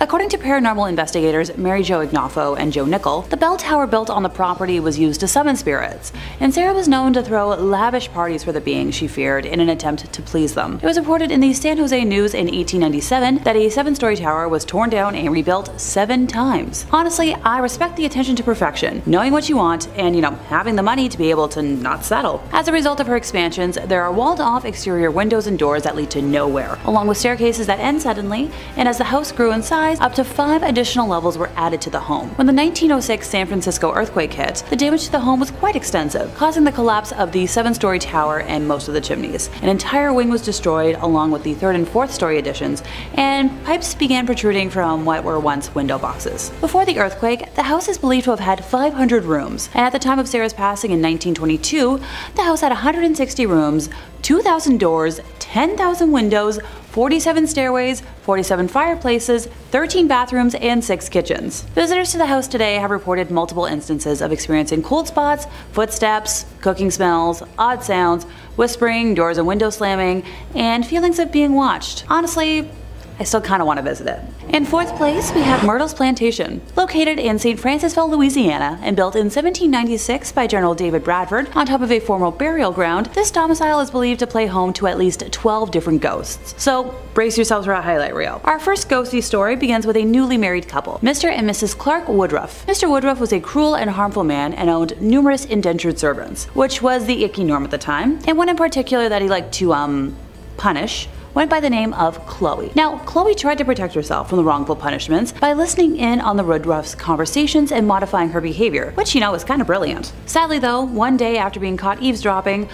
According to paranormal investigators Mary Jo Ignafo and Joe Nickel, the bell tower built on the property was used to summon spirits, and Sarah was known to throw lavish parties for the beings she feared in an attempt to please them. It was reported in the San Jose News in 1897 that a 7-story tower was torn down and rebuilt 7 times. Honestly, I respect the attention to perfection, knowing what you want, and having the money to be able to not settle. As a result of her expansions, there are walled-off exterior windows and doors that lead to nowhere, along with staircases that end suddenly, and as the house grew in size, up to 5 additional levels were added to the home. When the 1906 San Francisco earthquake hit, the damage to the home was quite extensive, causing the collapse of the 7-story tower and most of the chimneys. An entire wing was destroyed along with the 3rd and 4th story additions, and pipes began protruding from what were once window boxes. Before the earthquake, the house is believed to have had 500 rooms, and at the time of Sarah's passing in 1922, the house had 160 rooms, 2,000 doors, 10,000 windows, 47 stairways, 47 fireplaces, 13 bathrooms, and 6 kitchens. Visitors to the house today have reported multiple instances of experiencing cold spots, footsteps, cooking smells, odd sounds, whispering, doors and windows slamming, and feelings of being watched. Honestly, I still kind of want to visit it. In 4th place, we have Myrtle's Plantation. Located in St. Francisville, Louisiana, and built in 1796 by General David Bradford on top of a former burial ground, this domicile is believed to play home to at least 12 different ghosts. So brace yourselves for a highlight reel. Our first ghosty story begins with a newly married couple, Mr. and Mrs. Clark Woodruff. Mr. Woodruff was a cruel and harmful man and owned numerous indentured servants, which was the icky norm at the time, and one in particular that he liked to, punish went by the name of Chloe. Now, Chloe tried to protect herself from the wrongful punishments by listening in on the Woodruffs' conversations and modifying her behavior, which, is kind of brilliant. Sadly though, one day after being caught eavesdropping,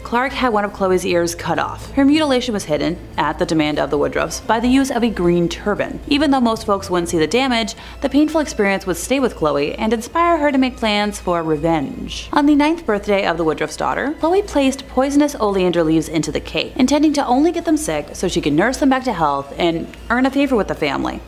Clark had one of Chloe's ears cut off. Her mutilation was hidden, at the demand of the Woodruffs, by the use of a green turban. Even though most folks wouldn't see the damage, the painful experience would stay with Chloe and inspire her to make plans for revenge. On the 9th birthday of the Woodruff's daughter, Chloe placed poisonous oleander leaves into the cake, intending to only get them sick so she could nurse them back to health and earn a favor with the family.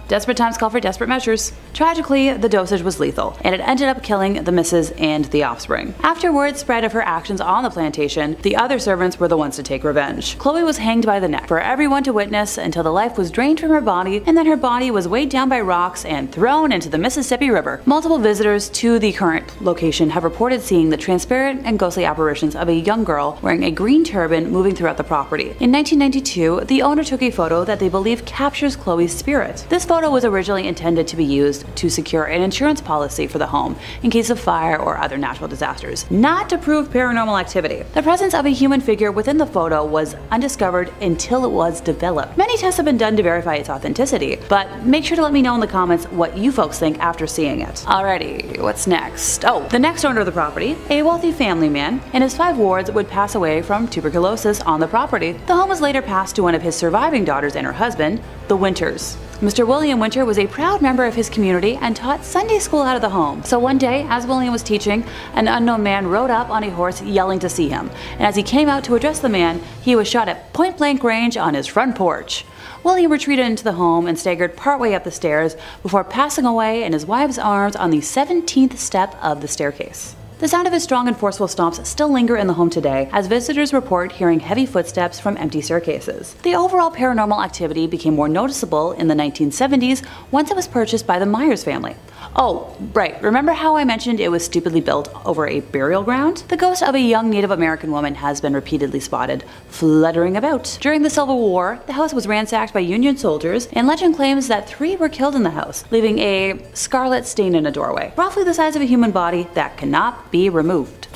Desperate times call for desperate measures. Tragically, the dosage was lethal, and it ended up killing the missus and the offspring. After word spread of her actions on the plantation, the other servants were the ones to take revenge. Chloe was hanged by the neck for everyone to witness until the life was drained from her body, and then her body was weighed down by rocks and thrown into the Mississippi River. Multiple visitors to the current location have reported seeing the transparent and ghostly apparitions of a young girl wearing a green turban moving throughout the property. In 1992, the owner took a photo that they believe captures Chloe's spirit. This photo was originally intended to be used to secure an insurance policy for the home in case of fire or other natural disasters, not to prove paranormal activity. The presence of a human figure within the photo was undiscovered until it was developed. Many tests have been done to verify its authenticity, but make sure to let me know in the comments what you folks think after seeing it. Alrighty, what's next? Oh, the next owner of the property, a wealthy family man, and his 5 wards would pass away from tuberculosis on the property. The home was later passed to one of his surviving daughters and her husband, the Winters. Mr. William Winter was a proud member of his community and taught Sunday school out of the home. So one day, as William was teaching, an unknown man rode up on a horse yelling to see him, and as he came out to address the man, he was shot at point-blank range on his front porch. William retreated into the home and staggered partway up the stairs before passing away in his wife's arms on the 17th step of the staircase. The sound of his strong and forceful stomps still linger in the home today, as visitors report hearing heavy footsteps from empty staircases. The overall paranormal activity became more noticeable in the 1970s once it was purchased by the Myers family. Oh, right, remember how I mentioned it was stupidly built over a burial ground? The ghost of a young Native American woman has been repeatedly spotted fluttering about. During the Civil War, the house was ransacked by Union soldiers, and legend claims that 3 were killed in the house, leaving a scarlet stain in a doorway, roughly the size of a human body that cannot be removed.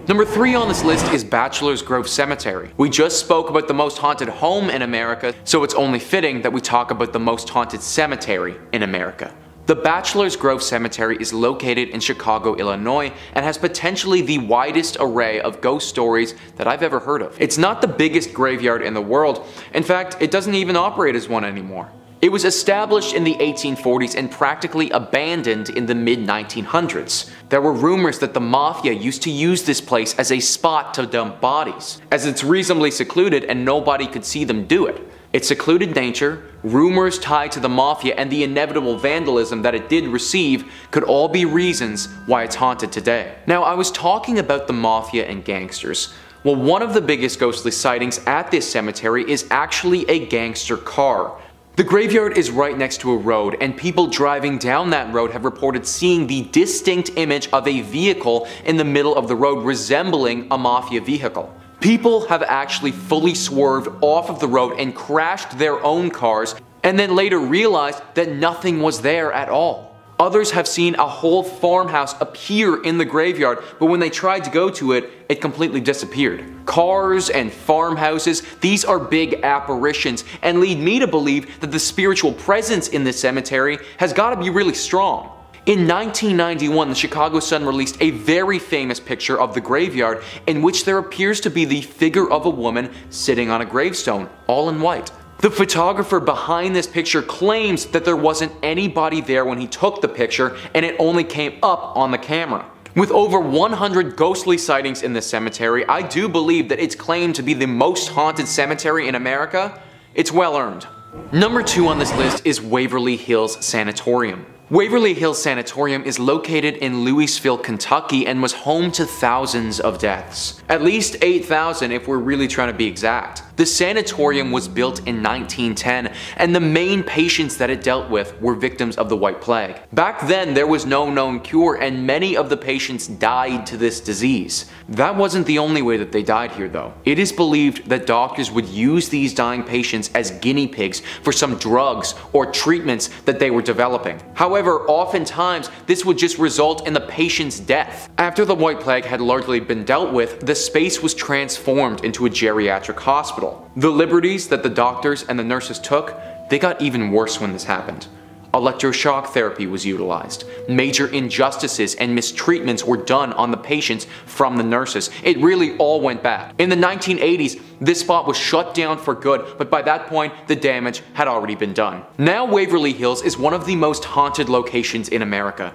Number 3 on this list is Bachelor's Grove Cemetery. We just spoke about the most haunted home in America, so it's only fitting that we talk about the most haunted cemetery in America. The Bachelor's Grove Cemetery is located in Chicago, Illinois, and has potentially the widest array of ghost stories that I've ever heard of. It's not the biggest graveyard in the world. In fact, it doesn't even operate as one anymore. It was established in the 1840s and practically abandoned in the mid-1900s. There were rumors that the mafia used to use this place as a spot to dump bodies, as it's reasonably secluded and nobody could see them do it. Its secluded nature, rumors tied to the mafia, and the inevitable vandalism that it did receive could all be reasons why it's haunted today. Now, I was talking about the mafia and gangsters. Well, one of the biggest ghostly sightings at this cemetery is actually a gangster car. The graveyard is right next to a road, and people driving down that road have reported seeing the distinct image of a vehicle in the middle of the road resembling a mafia vehicle. People have actually fully swerved off of the road and crashed their own cars, and then later realized that nothing was there at all. Others have seen a whole farmhouse appear in the graveyard, but when they tried to go to it, it completely disappeared. Cars and farmhouses, these are big apparitions, and lead me to believe that the spiritual presence in this cemetery has got to be really strong. In 1991, the Chicago Sun released a very famous picture of the graveyard in which there appears to be the figure of a woman sitting on a gravestone, all in white. The photographer behind this picture claims that there wasn't anybody there when he took the picture, and it only came up on the camera. With over 100 ghostly sightings in this cemetery, I do believe that its claim to be the most haunted cemetery in America, it's well earned. Number 2 on this list is Waverly Hills Sanatorium. Waverly Hills Sanatorium is located in Louisville, Kentucky, and was home to thousands of deaths. At least 8,000 if we're really trying to be exact. The sanatorium was built in 1910, and the main patients that it dealt with were victims of the White Plague. Back then, there was no known cure, and many of the patients died to this disease. That wasn't the only way that they died here though. It is believed that doctors would use these dying patients as guinea pigs for some drugs or treatments that they were developing. However, oftentimes this would just result in the patient's death. After the White Plague had largely been dealt with, the space was transformed into a geriatric hospital. The liberties that the doctors and the nurses took, they got even worse when this happened. Electroshock therapy was utilized. Major injustices and mistreatments were done on the patients from the nurses. It really all went bad. In the 1980s, this spot was shut down for good, but by that point, the damage had already been done. Now Waverly Hills is one of the most haunted locations in America.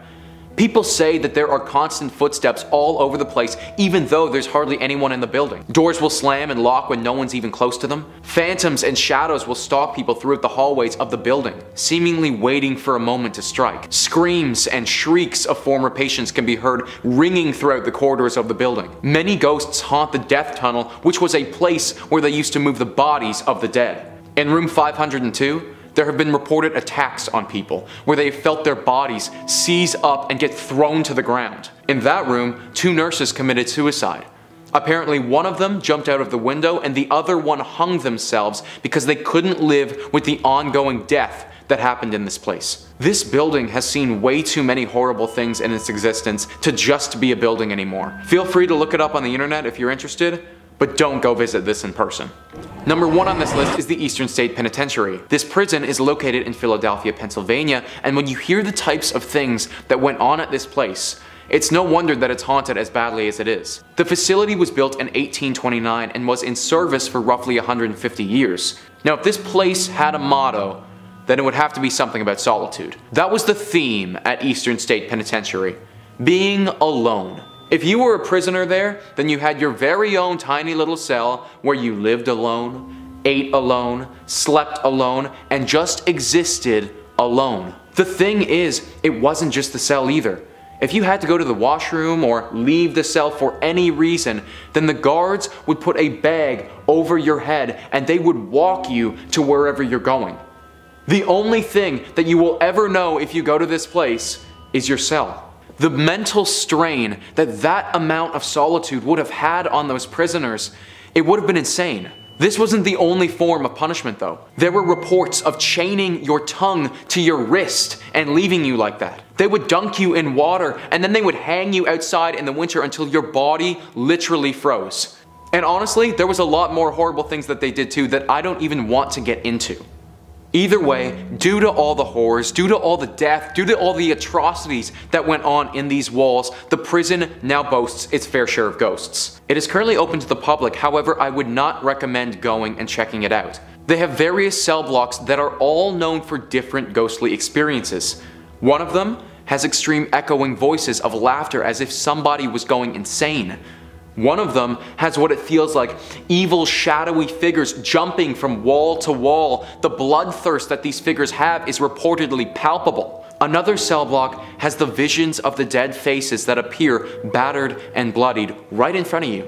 People say that there are constant footsteps all over the place even though there's hardly anyone in the building. Doors will slam and lock when no one's even close to them. Phantoms and shadows will stalk people throughout the hallways of the building, seemingly waiting for a moment to strike. Screams and shrieks of former patients can be heard ringing throughout the corridors of the building. Many ghosts haunt the death tunnel, which was a place where they used to move the bodies of the dead. In room 502, there have been reported attacks on people, where they felt their bodies seize up and get thrown to the ground. In that room, 2 nurses committed suicide. Apparently one of them jumped out of the window and the other one hung themselves because they couldn't live with the ongoing death that happened in this place. This building has seen way too many horrible things in its existence to just be a building anymore. Feel free to look it up on the internet if you're interested, but don't go visit this in person. Number 1 on this list is the Eastern State Penitentiary. This prison is located in Philadelphia, Pennsylvania, and when you hear the types of things that went on at this place, it's no wonder that it's haunted as badly as it is. The facility was built in 1829 and was in service for roughly 150 years. Now, if this place had a motto, then it would have to be something about solitude. That was the theme at Eastern State Penitentiary: being alone. If you were a prisoner there, then you had your very own tiny little cell where you lived alone, ate alone, slept alone, and just existed alone. The thing is, it wasn't just the cell either. If you had to go to the washroom or leave the cell for any reason, then the guards would put a bag over your head and they would walk you to wherever you're going. The only thing that you will ever know if you go to this place is your cell. The mental strain that that amount of solitude would have had on those prisoners, it would have been insane. This wasn't the only form of punishment though. There were reports of chaining your tongue to your wrist and leaving you like that. They would dunk you in water and then they would hang you outside in the winter until your body literally froze. And honestly, there was a lot more horrible things that they did too that I don't even want to get into. Either way, due to all the horrors, due to all the death, due to all the atrocities that went on in these walls, the prison now boasts its fair share of ghosts. It is currently open to the public, however, I would not recommend going and checking it out. They have various cell blocks that are all known for different ghostly experiences. One of them has extreme echoing voices of laughter as if somebody was going insane. One of them has what it feels like evil shadowy figures jumping from wall to wall. The bloodthirst that these figures have is reportedly palpable. Another cell block has the visions of the dead faces that appear battered and bloodied right in front of you.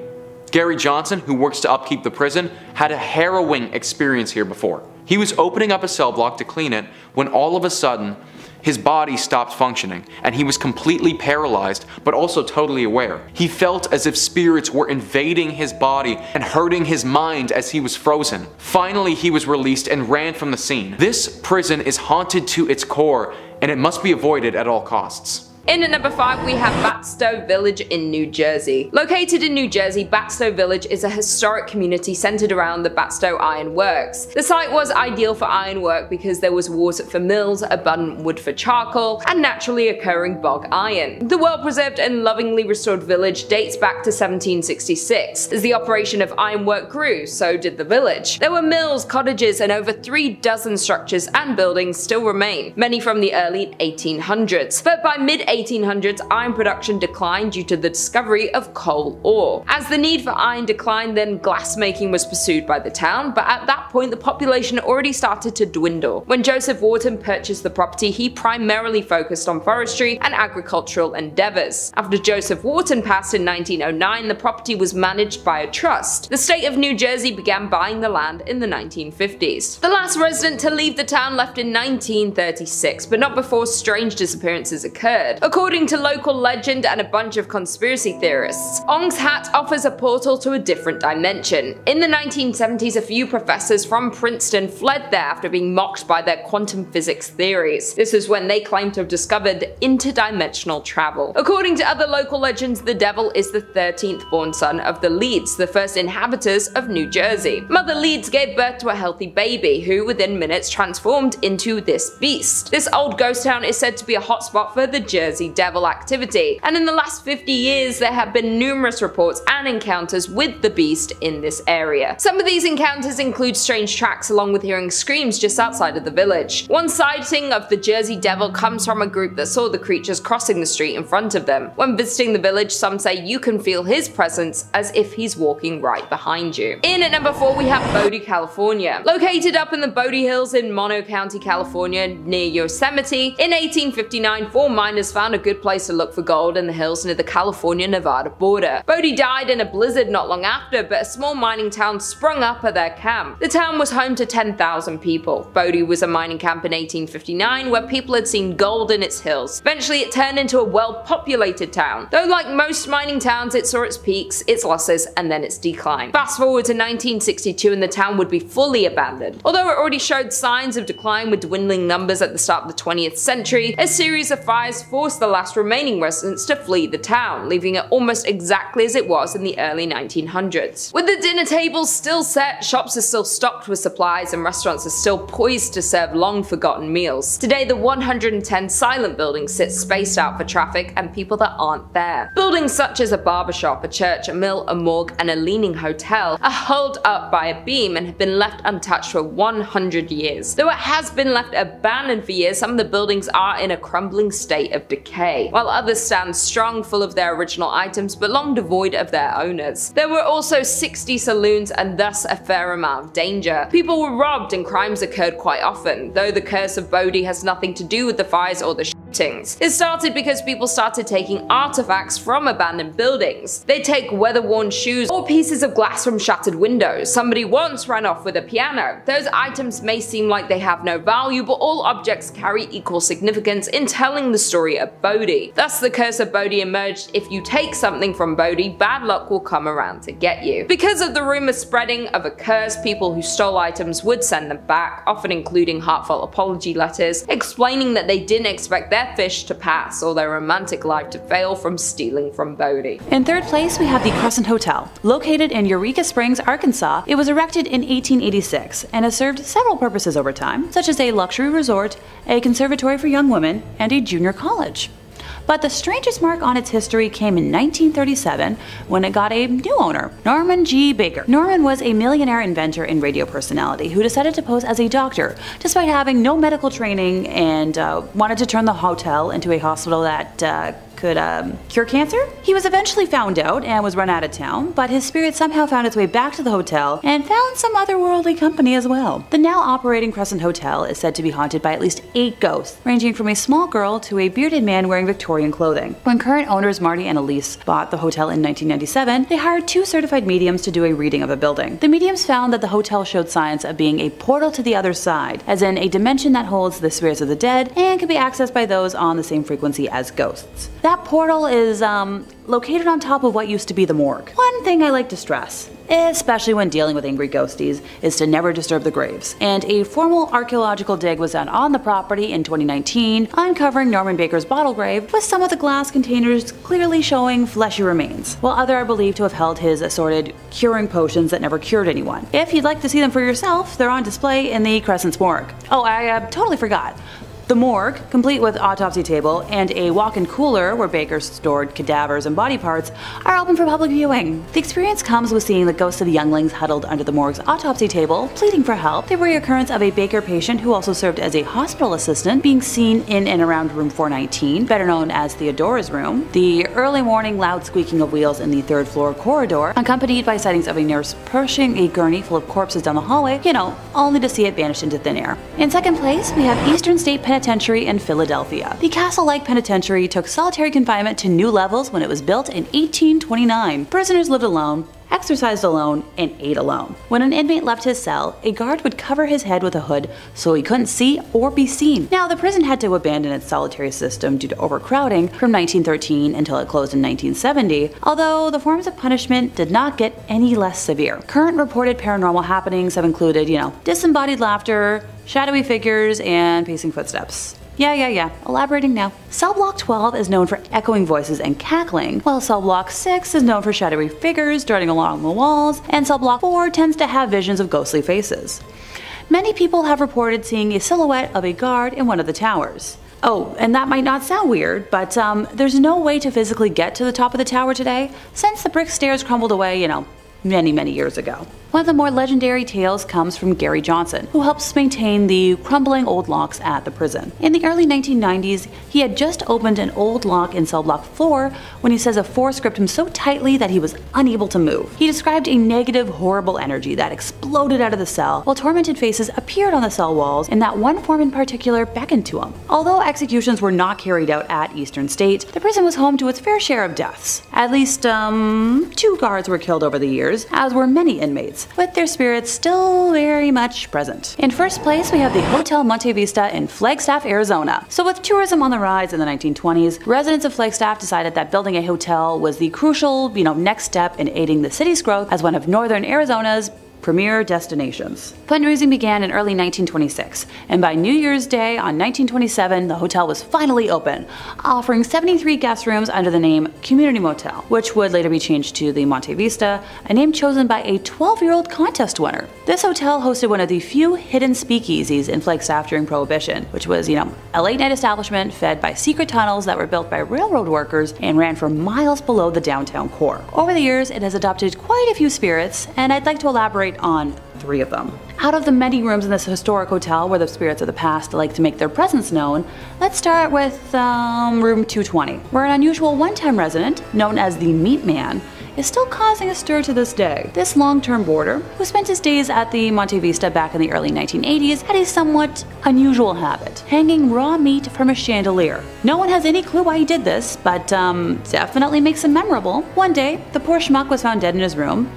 Gary Johnson, who works to upkeep the prison, had a harrowing experience here before. He was opening up a cell block to clean it when all of a sudden his body stopped functioning, and he was completely paralyzed, but also totally aware. He felt as if spirits were invading his body and hurting his mind as he was frozen. Finally, he was released and ran from the scene. This prison is haunted to its core, and it must be avoided at all costs. In at number 5, we have Batstow Village in New Jersey. Located in New Jersey, Batstow Village is a historic community centered around the Batstow Iron Works. The site was ideal for ironwork because there was water for mills, abundant wood for charcoal, and naturally occurring bog iron. The well-preserved and lovingly restored village dates back to 1766. As the operation of ironwork grew, so did the village. There were mills, cottages, and over 3 dozen structures and buildings still remain, many from the early 1800s. But by mid 1800s, iron production declined due to the discovery of coal ore. As the need for iron declined, then glassmaking was pursued by the town, but at that point the population already started to dwindle. When Joseph Wharton purchased the property, he primarily focused on forestry and agricultural endeavors. After Joseph Wharton passed in 1909, the property was managed by a trust. The state of New Jersey began buying the land in the 1950s. The last resident to leave the town left in 1936, but not before strange disappearances occurred. According to local legend and a bunch of conspiracy theorists, Ong's Hat offers a portal to a different dimension. In the 1970s, a few professors from Princeton fled there after being mocked by their quantum physics theories. This is when they claimed to have discovered interdimensional travel. According to other local legends, the devil is the 13th born son of the Leeds, the first inhabitants of New Jersey. Mother Leeds gave birth to a healthy baby, who within minutes transformed into this beast. This old ghost town is said to be a hotspot for the Jersey Devil activity, and in the last 50 years there have been numerous reports and encounters with the beast in this area. Some of these encounters include strange tracks along with hearing screams just outside of the village. One sighting of the Jersey Devil comes from a group that saw the creatures crossing the street in front of them. When visiting the village, some say you can feel his presence as if he's walking right behind you. In at number 4 we have Bodie, California. Located up in the Bodie Hills in Mono County, California, near Yosemite, in 1859 4 miners found a good place to look for gold in the hills near the California-Nevada border. Bodie died in a blizzard not long after, but a small mining town sprung up at their camp. The town was home to 10,000 people. Bodie was a mining camp in 1859 where people had seen gold in its hills. Eventually it turned into a well-populated town, though like most mining towns it saw its peaks, its losses, and then its decline. Fast forward to 1962 and the town would be fully abandoned. Although it already showed signs of decline with dwindling numbers at the start of the 20th century, a series of fires forced the last remaining residents to flee the town, leaving it almost exactly as it was in the early 1900s. With the dinner tables still set, shops are still stocked with supplies, and restaurants are still poised to serve long-forgotten meals. Today the 110 silent buildings sit spaced out for traffic and people that aren't there. Buildings such as a barbershop, a church, a mill, a morgue, and a leaning hotel are held up by a beam and have been left untouched for 100 years. Though it has been left abandoned for years, some of the buildings are in a crumbling state of decay, while others stand strong, full of their original items but long devoid of their owners. There were also 60 saloons and thus a fair amount of danger. People were robbed and crimes occurred quite often, though the curse of Bodie has nothing to do with the fires or the shootings. It started because people started taking artifacts from abandoned buildings. They take weather-worn shoes or pieces of glass from shattered windows. Somebody once ran off with a piano. Those items may seem like they have no value, but all objects carry equal significance in telling the story of Bodie. Thus the curse of Bodie emerged: if you take something from Bodie, bad luck will come around to get you. Because of the rumor spreading of a curse, people who stole items would send them back, often including heartfelt apology letters, explaining that they didn't expect their fish to pass or their romantic life to fail from stealing from Bodie. In third place, we have the Crescent Hotel. Located in Eureka Springs, Arkansas, it was erected in 1886 and has served several purposes over time, such as a luxury resort, a conservatory for young women, and a junior college. But the strangest mark on its history came in 1937 when it got a new owner, Norman G. Baker. Norman was a millionaire inventor and radio personality who decided to pose as a doctor despite having no medical training, and wanted to turn the hotel into a hospital that could cure cancer. He was eventually found out and was run out of town, but his spirit somehow found its way back to the hotel and found some otherworldly company as well. The now operating Crescent Hotel is said to be haunted by at least 8 ghosts, ranging from a small girl to a bearded man wearing Victorian clothing. When current owners Marty and Elise bought the hotel in 1997, they hired 2 certified mediums to do a reading of the building. The mediums found that the hotel showed signs of being a portal to the other side, as in a dimension that holds the spirits of the dead and can be accessed by those on the same frequency as ghosts. That portal is located on top of what used to be the morgue. One thing I like to stress, especially when dealing with angry ghosties, is to never disturb the graves. And a formal archaeological dig was done on the property in 2019, uncovering Norman Baker's bottle grave, with some of the glass containers clearly showing fleshy remains, while others are believed to have held his assorted curing potions that never cured anyone. If you'd like to see them for yourself, they're on display in the Crescent's morgue. Oh, I totally forgot. The morgue, complete with autopsy table and a walk-in cooler where bakers stored cadavers and body parts, are open for public viewing. The experience comes with seeing the ghosts of younglings huddled under the morgue's autopsy table, pleading for help, the reoccurrence of a Baker patient who also served as a hospital assistant being seen in and around room 419, better known as Theodora's room, the early morning loud squeaking of wheels in the third floor corridor, accompanied by sightings of a nurse pushing a gurney full of corpses down the hallway, only to see it vanish into thin air. In second place, we have Eastern State Penitentiary in Philadelphia. The castle-like penitentiary took solitary confinement to new levels when it was built in 1829. Prisoners lived alone, exercised alone, and ate alone. When an inmate left his cell, a guard would cover his head with a hood so he couldn't see or be seen. Now, the prison had to abandon its solitary system due to overcrowding from 1913 until it closed in 1970, although the forms of punishment did not get any less severe. Current reported paranormal happenings have included, disembodied laughter, shadowy figures, and pacing footsteps. Yeah. Elaborating now. Cell block 12 is known for echoing voices and cackling, while cell block 6 is known for shadowy figures darting along the walls, and cell block 4 tends to have visions of ghostly faces. Many people have reported seeing a silhouette of a guard in one of the towers. Oh, and that might not sound weird, but there's no way to physically get to the top of the tower today, since the brick stairs crumbled away, many years ago. One of the more legendary tales comes from Gary Johnson, who helps maintain the crumbling old locks at the prison. In the early 1990s, he had just opened an old lock in cell block 4 when he says a force gripped him so tightly that he was unable to move. He described a negative, horrible energy that exploded out of the cell, while tormented faces appeared on the cell walls, and that one form in particular beckoned to him. Although executions were not carried out at Eastern State, the prison was home to its fair share of deaths. At least, 2 guards were killed over the years, as were many inmates, with their spirits still very much present. In first place, we have the Hotel Monte Vista in Flagstaff, Arizona. So with tourism on the rise in the 1920s, residents of Flagstaff decided that building a hotel was the crucial, next step in aiding the city's growth as one of northern Arizona's premier destinations. Fundraising began in early 1926, and by New Year's Day on 1927, the hotel was finally open, offering 73 guest rooms under the name Community Motel, which would later be changed to the Monte Vista, a name chosen by a 12-year-old contest winner. This hotel hosted one of the few hidden speakeasies in Flagstaff during Prohibition, which was, a late-night establishment fed by secret tunnels that were built by railroad workers and ran for miles below the downtown core. Over the years, it has adopted quite a few spirits, and I'd like to elaborate on 3 of them. Out of the many rooms in this historic hotel where the spirits of the past like to make their presence known, let's start with room 220, where an unusual one-time resident, known as the Meat Man, is still causing a stir to this day. This long-term boarder, who spent his days at the Monte Vista back in the early 1980s, had a somewhat unusual habit, hanging raw meat from a chandelier. No one has any clue why he did this, but definitely makes him memorable. One day, the poor schmuck was found dead in his room.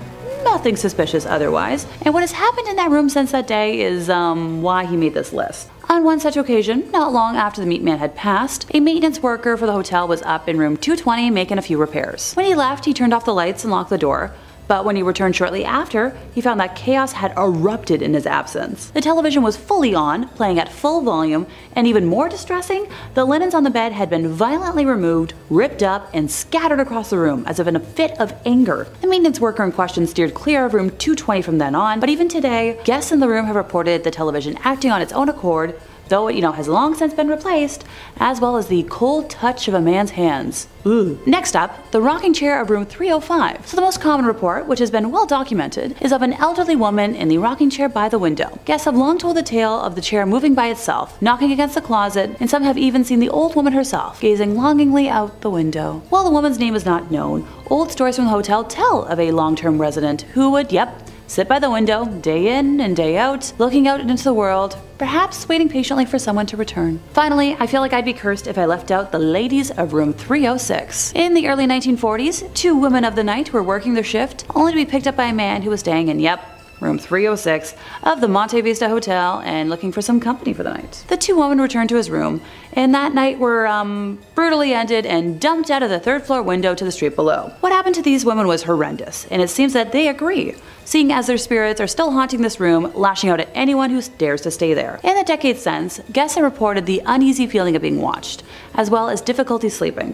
Nothing suspicious otherwise, and what has happened in that room since that day is why he made this list. On one such occasion, not long after the Meat Man had passed, a maintenance worker for the hotel was up in room 220 making a few repairs. When he left, he turned off the lights and locked the door, but when he returned shortly after, he found that chaos had erupted in his absence. The television was fully on, playing at full volume, and even more distressing, the linens on the bed had been violently removed, ripped up, and scattered across the room as if in a fit of anger. The maintenance worker in question steered clear of room 220 from then on, but even today, guests in the room have reported the television acting on its own accord, though it, has long since been replaced, as well as the cold touch of a man's hands. Ooh. Next up, the rocking chair of room 305. So the most common report, which has been well documented, is of an elderly woman in the rocking chair by the window. Guests have long told the tale of the chair moving by itself, knocking against the closet, and some have even seen the old woman herself, gazing longingly out the window. While the woman's name is not known, old stories from the hotel tell of a long-term resident who would, sit by the window, day in and day out, looking out into the world, perhaps waiting patiently for someone to return. Finally, I feel like I'd be cursed if I left out the ladies of room 306. In the early 1940s, 2 women of the night were working their shift, only to be picked up by a man who was staying in, room 306 of the Monte Vista Hotel and looking for some company for the night. The 2 women returned to his room, and that night were brutally ended and dumped out of the 3rd floor window to the street below. What happened to these women was horrendous, and it seems that they agree, seeing as their spirits are still haunting this room, lashing out at anyone who dares to stay there. In the decades since, guests have reported the uneasy feeling of being watched, as well as difficulty sleeping.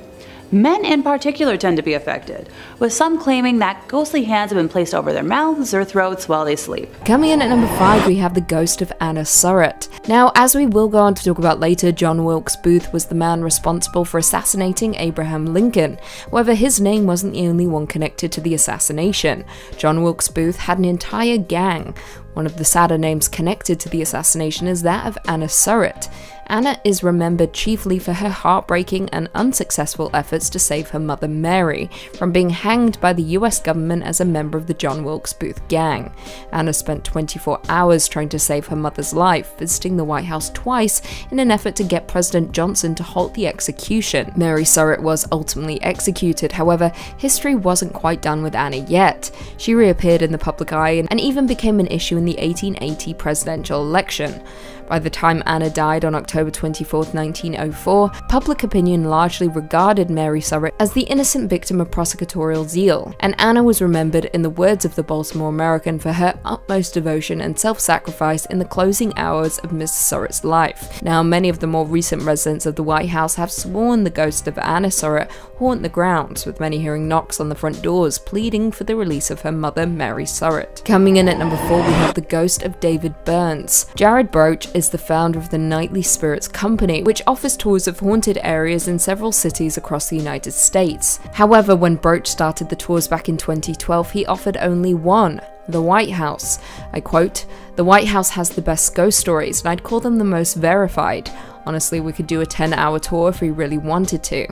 Men in particular tend to be affected, with some claiming that ghostly hands have been placed over their mouths or throats while they sleep. Coming in at number 5, we have the ghost of Anna Surratt. Now, as we will go on to talk about later, John Wilkes Booth was the man responsible for assassinating Abraham Lincoln. However, his name wasn't the only one connected to the assassination. John Wilkes Booth had an entire gang. One of the sadder names connected to the assassination is that of Anna Surratt. Anna is remembered chiefly for her heartbreaking and unsuccessful efforts to save her mother Mary from being hanged by the US government as a member of the John Wilkes Booth gang. Anna spent 24 hours trying to save her mother's life, visiting the White House twice in an effort to get President Johnson to halt the execution. Mary Surratt was ultimately executed. However, history wasn't quite done with Anna yet. She reappeared in the public eye and even became an issue in the 1880 presidential election. By the time Anna died on October 24, 1904, public opinion largely regarded Mary Surratt as the innocent victim of prosecutorial zeal, and Anna was remembered, in the words of the Baltimore American, for her utmost devotion and self-sacrifice in the closing hours of Miss Surratt's life. Now, many of the more recent residents of the White House have sworn the ghost of Anna Surratt haunt the grounds, with many hearing knocks on the front doors pleading for the release of her mother, Mary Surratt. Coming in at number 4, we have the ghost of David Burns. Jared Broach is the founder of the Nightly Spirits Company, which offers tours of haunted areas in several cities across the United States. However, when Broach started the tours back in 2012, he offered only one: the White House. I quote, "The White House has the best ghost stories, and I'd call them the most verified. Honestly, we could do a 10-hour tour if we really wanted to."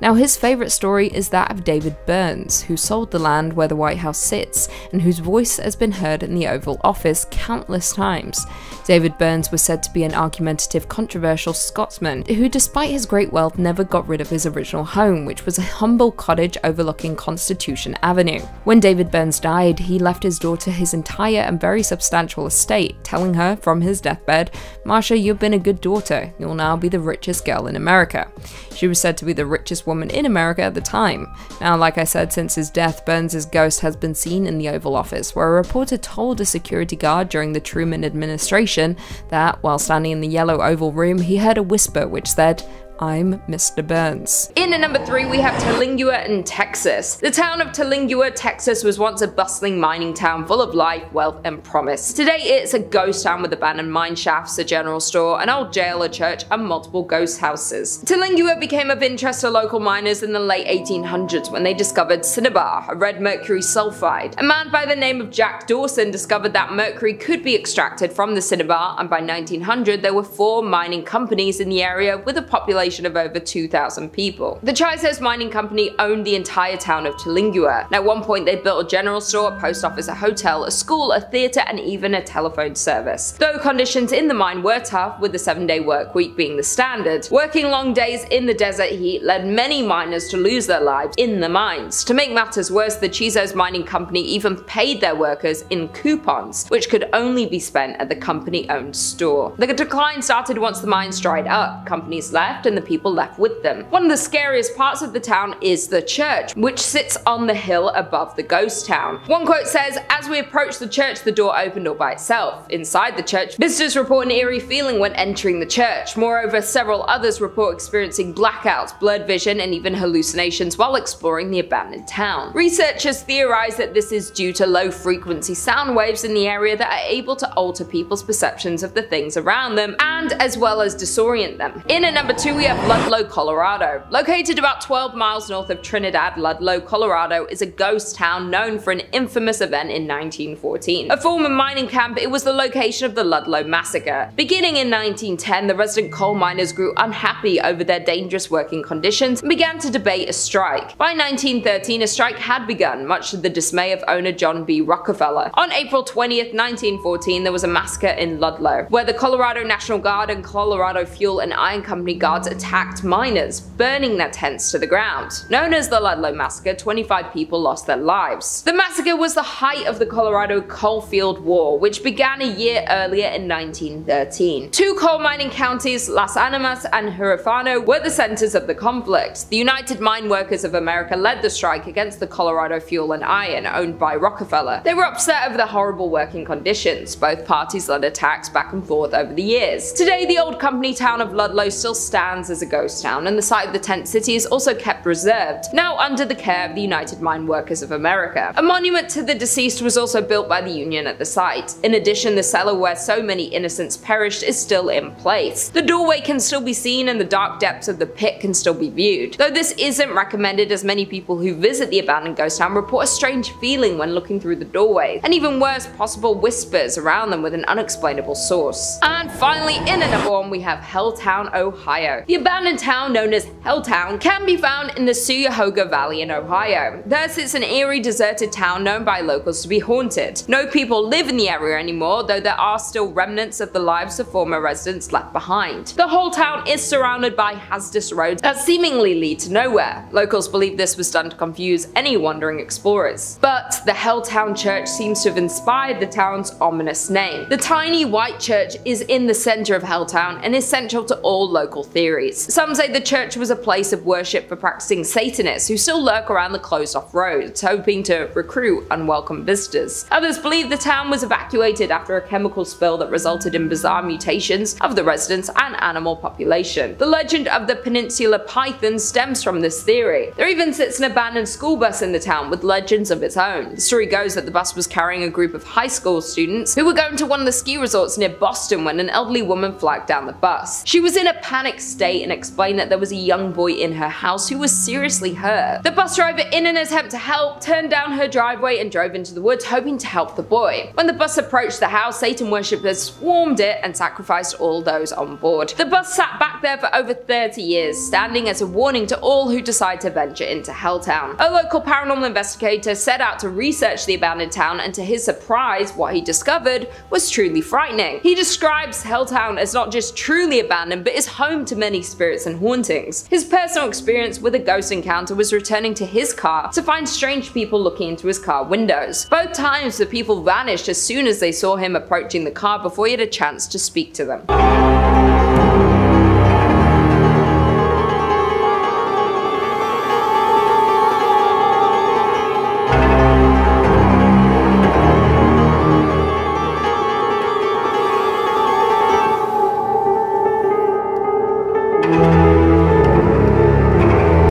Now, his favourite story is that of David Burns, who sold the land where the White House sits, and whose voice has been heard in the Oval Office countless times. David Burns was said to be an argumentative, controversial Scotsman, who despite his great wealth never got rid of his original home, which was a humble cottage overlooking Constitution Avenue. When David Burns died, he left his daughter his entire and very substantial estate, telling her from his deathbed, "Marcia, you've been a good daughter. You'll now be the richest girl in America." She was said to be the richest woman in America at the time. Now, like I said, since his death, Burns' ghost has been seen in the Oval Office, where a reporter told a security guard during the Truman administration that, while standing in the yellow Oval Room, he heard a whisper which said, "I'm Mr. Burns." In at number 3, we have Terlingua in Texas. The town of Terlingua, Texas was once a bustling mining town full of life, wealth, and promise. Today, it's a ghost town with abandoned mine shafts, a general store, an old jail, a church, and multiple ghost houses. Terlingua became of interest to local miners in the late 1800s when they discovered cinnabar, a red mercury sulfide. A man by the name of Jack Dawson discovered that mercury could be extracted from the cinnabar, and by 1900, there were 4 mining companies in the area with a population of over 2,000 people. The Chisos Mining Company owned the entire town of Terlingua. And at one point, they built a general store, a post office, a hotel, a school, a theatre, and even a telephone service. Though conditions in the mine were tough, with the 7-day work week being the standard, working long days in the desert heat led many miners to lose their lives in the mines. To make matters worse, the Chisos Mining Company even paid their workers in coupons, which could only be spent at the company-owned store. The decline started once the mines dried up. Companies left, and the people left with them. One of the scariest parts of the town is the church, which sits on the hill above the ghost town. One quote says, "As we approached the church, the door opened all by itself. Inside the church, visitors report an eerie feeling when entering the church. Moreover, several others report experiencing blackouts, blurred vision, and even hallucinations while exploring the abandoned town." Researchers theorize that this is due to low-frequency sound waves in the area that are able to alter people's perceptions of the things around them, and as well as disorient them. In at number 2, we have Ludlow, Colorado. Located about 12 miles north of Trinidad, Ludlow, Colorado is a ghost town known for an infamous event in 1914. A former mining camp, it was the location of the Ludlow Massacre. Beginning in 1910, the resident coal miners grew unhappy over their dangerous working conditions and began to debate a strike. By 1913, a strike had begun, much to the dismay of owner John B. Rockefeller. On April 20th, 1914, there was a massacre in Ludlow, where the Colorado National Guard and Colorado Fuel and Iron Company guards attacked miners, burning their tents to the ground. Known as the Ludlow Massacre, 25 people lost their lives. The massacre was the height of the Colorado Coalfield War, which began a year earlier in 1913. 2 coal mining counties, Las Animas and Huerfano, were the centers of the conflict. The United Mine Workers of America led the strike against the Colorado Fuel and Iron, owned by Rockefeller. They were upset over the horrible working conditions. Both parties led attacks back and forth over the years. Today, the old company town of Ludlow still stands stands as a ghost town, and the site of the tent city is also kept reserved, now under the care of the United Mine Workers of America. A monument to the deceased was also built by the Union at the site. In addition, the cellar where so many innocents perished is still in place. The doorway can still be seen and the dark depths of the pit can still be viewed. Though this isn't recommended, as many people who visit the abandoned ghost town report a strange feeling when looking through the doorway, and even worse, possible whispers around them with an unexplainable source. And finally, in at number 1, we have Helltown, Ohio. The abandoned town known as Helltown can be found in the Cuyahoga Valley in Ohio. There sits an eerie, deserted town known by locals to be haunted. No people live in the area anymore, though there are still remnants of the lives of former residents left behind. The whole town is surrounded by hazardous roads that seemingly lead to nowhere. Locals believe this was done to confuse any wandering explorers. But the Helltown Church seems to have inspired the town's ominous name. The tiny white church is in the center of Helltown and is central to all local theories. Some say the church was a place of worship for practicing Satanists who still lurk around the closed-off roads, hoping to recruit unwelcome visitors. Others believe the town was evacuated after a chemical spill that resulted in bizarre mutations of the residents and animal population. The legend of the Peninsula Python stems from this theory. There even sits an abandoned school bus in the town with legends of its own. The story goes that the bus was carrying a group of high school students who were going to one of the ski resorts near Boston when an elderly woman flagged down the bus. She was in a panicked state and explained that there was a young boy in her house who was seriously hurt. The bus driver, in an attempt to help, turned down her driveway and drove into the woods hoping to help the boy. When the bus approached the house, Satan worshippers swarmed it and sacrificed all those on board. The bus sat back there for over 30 years, standing as a warning to all who decide to venture into Helltown. A local paranormal investigator set out to research the abandoned town, and to his surprise, what he discovered was truly frightening. He describes Helltown as not just truly abandoned, but is home to many spirits and hauntings. His personal experience with a ghost encounter was returning to his car to find strange people looking into his car windows. Both times the people vanished as soon as they saw him approaching the car before he had a chance to speak to them.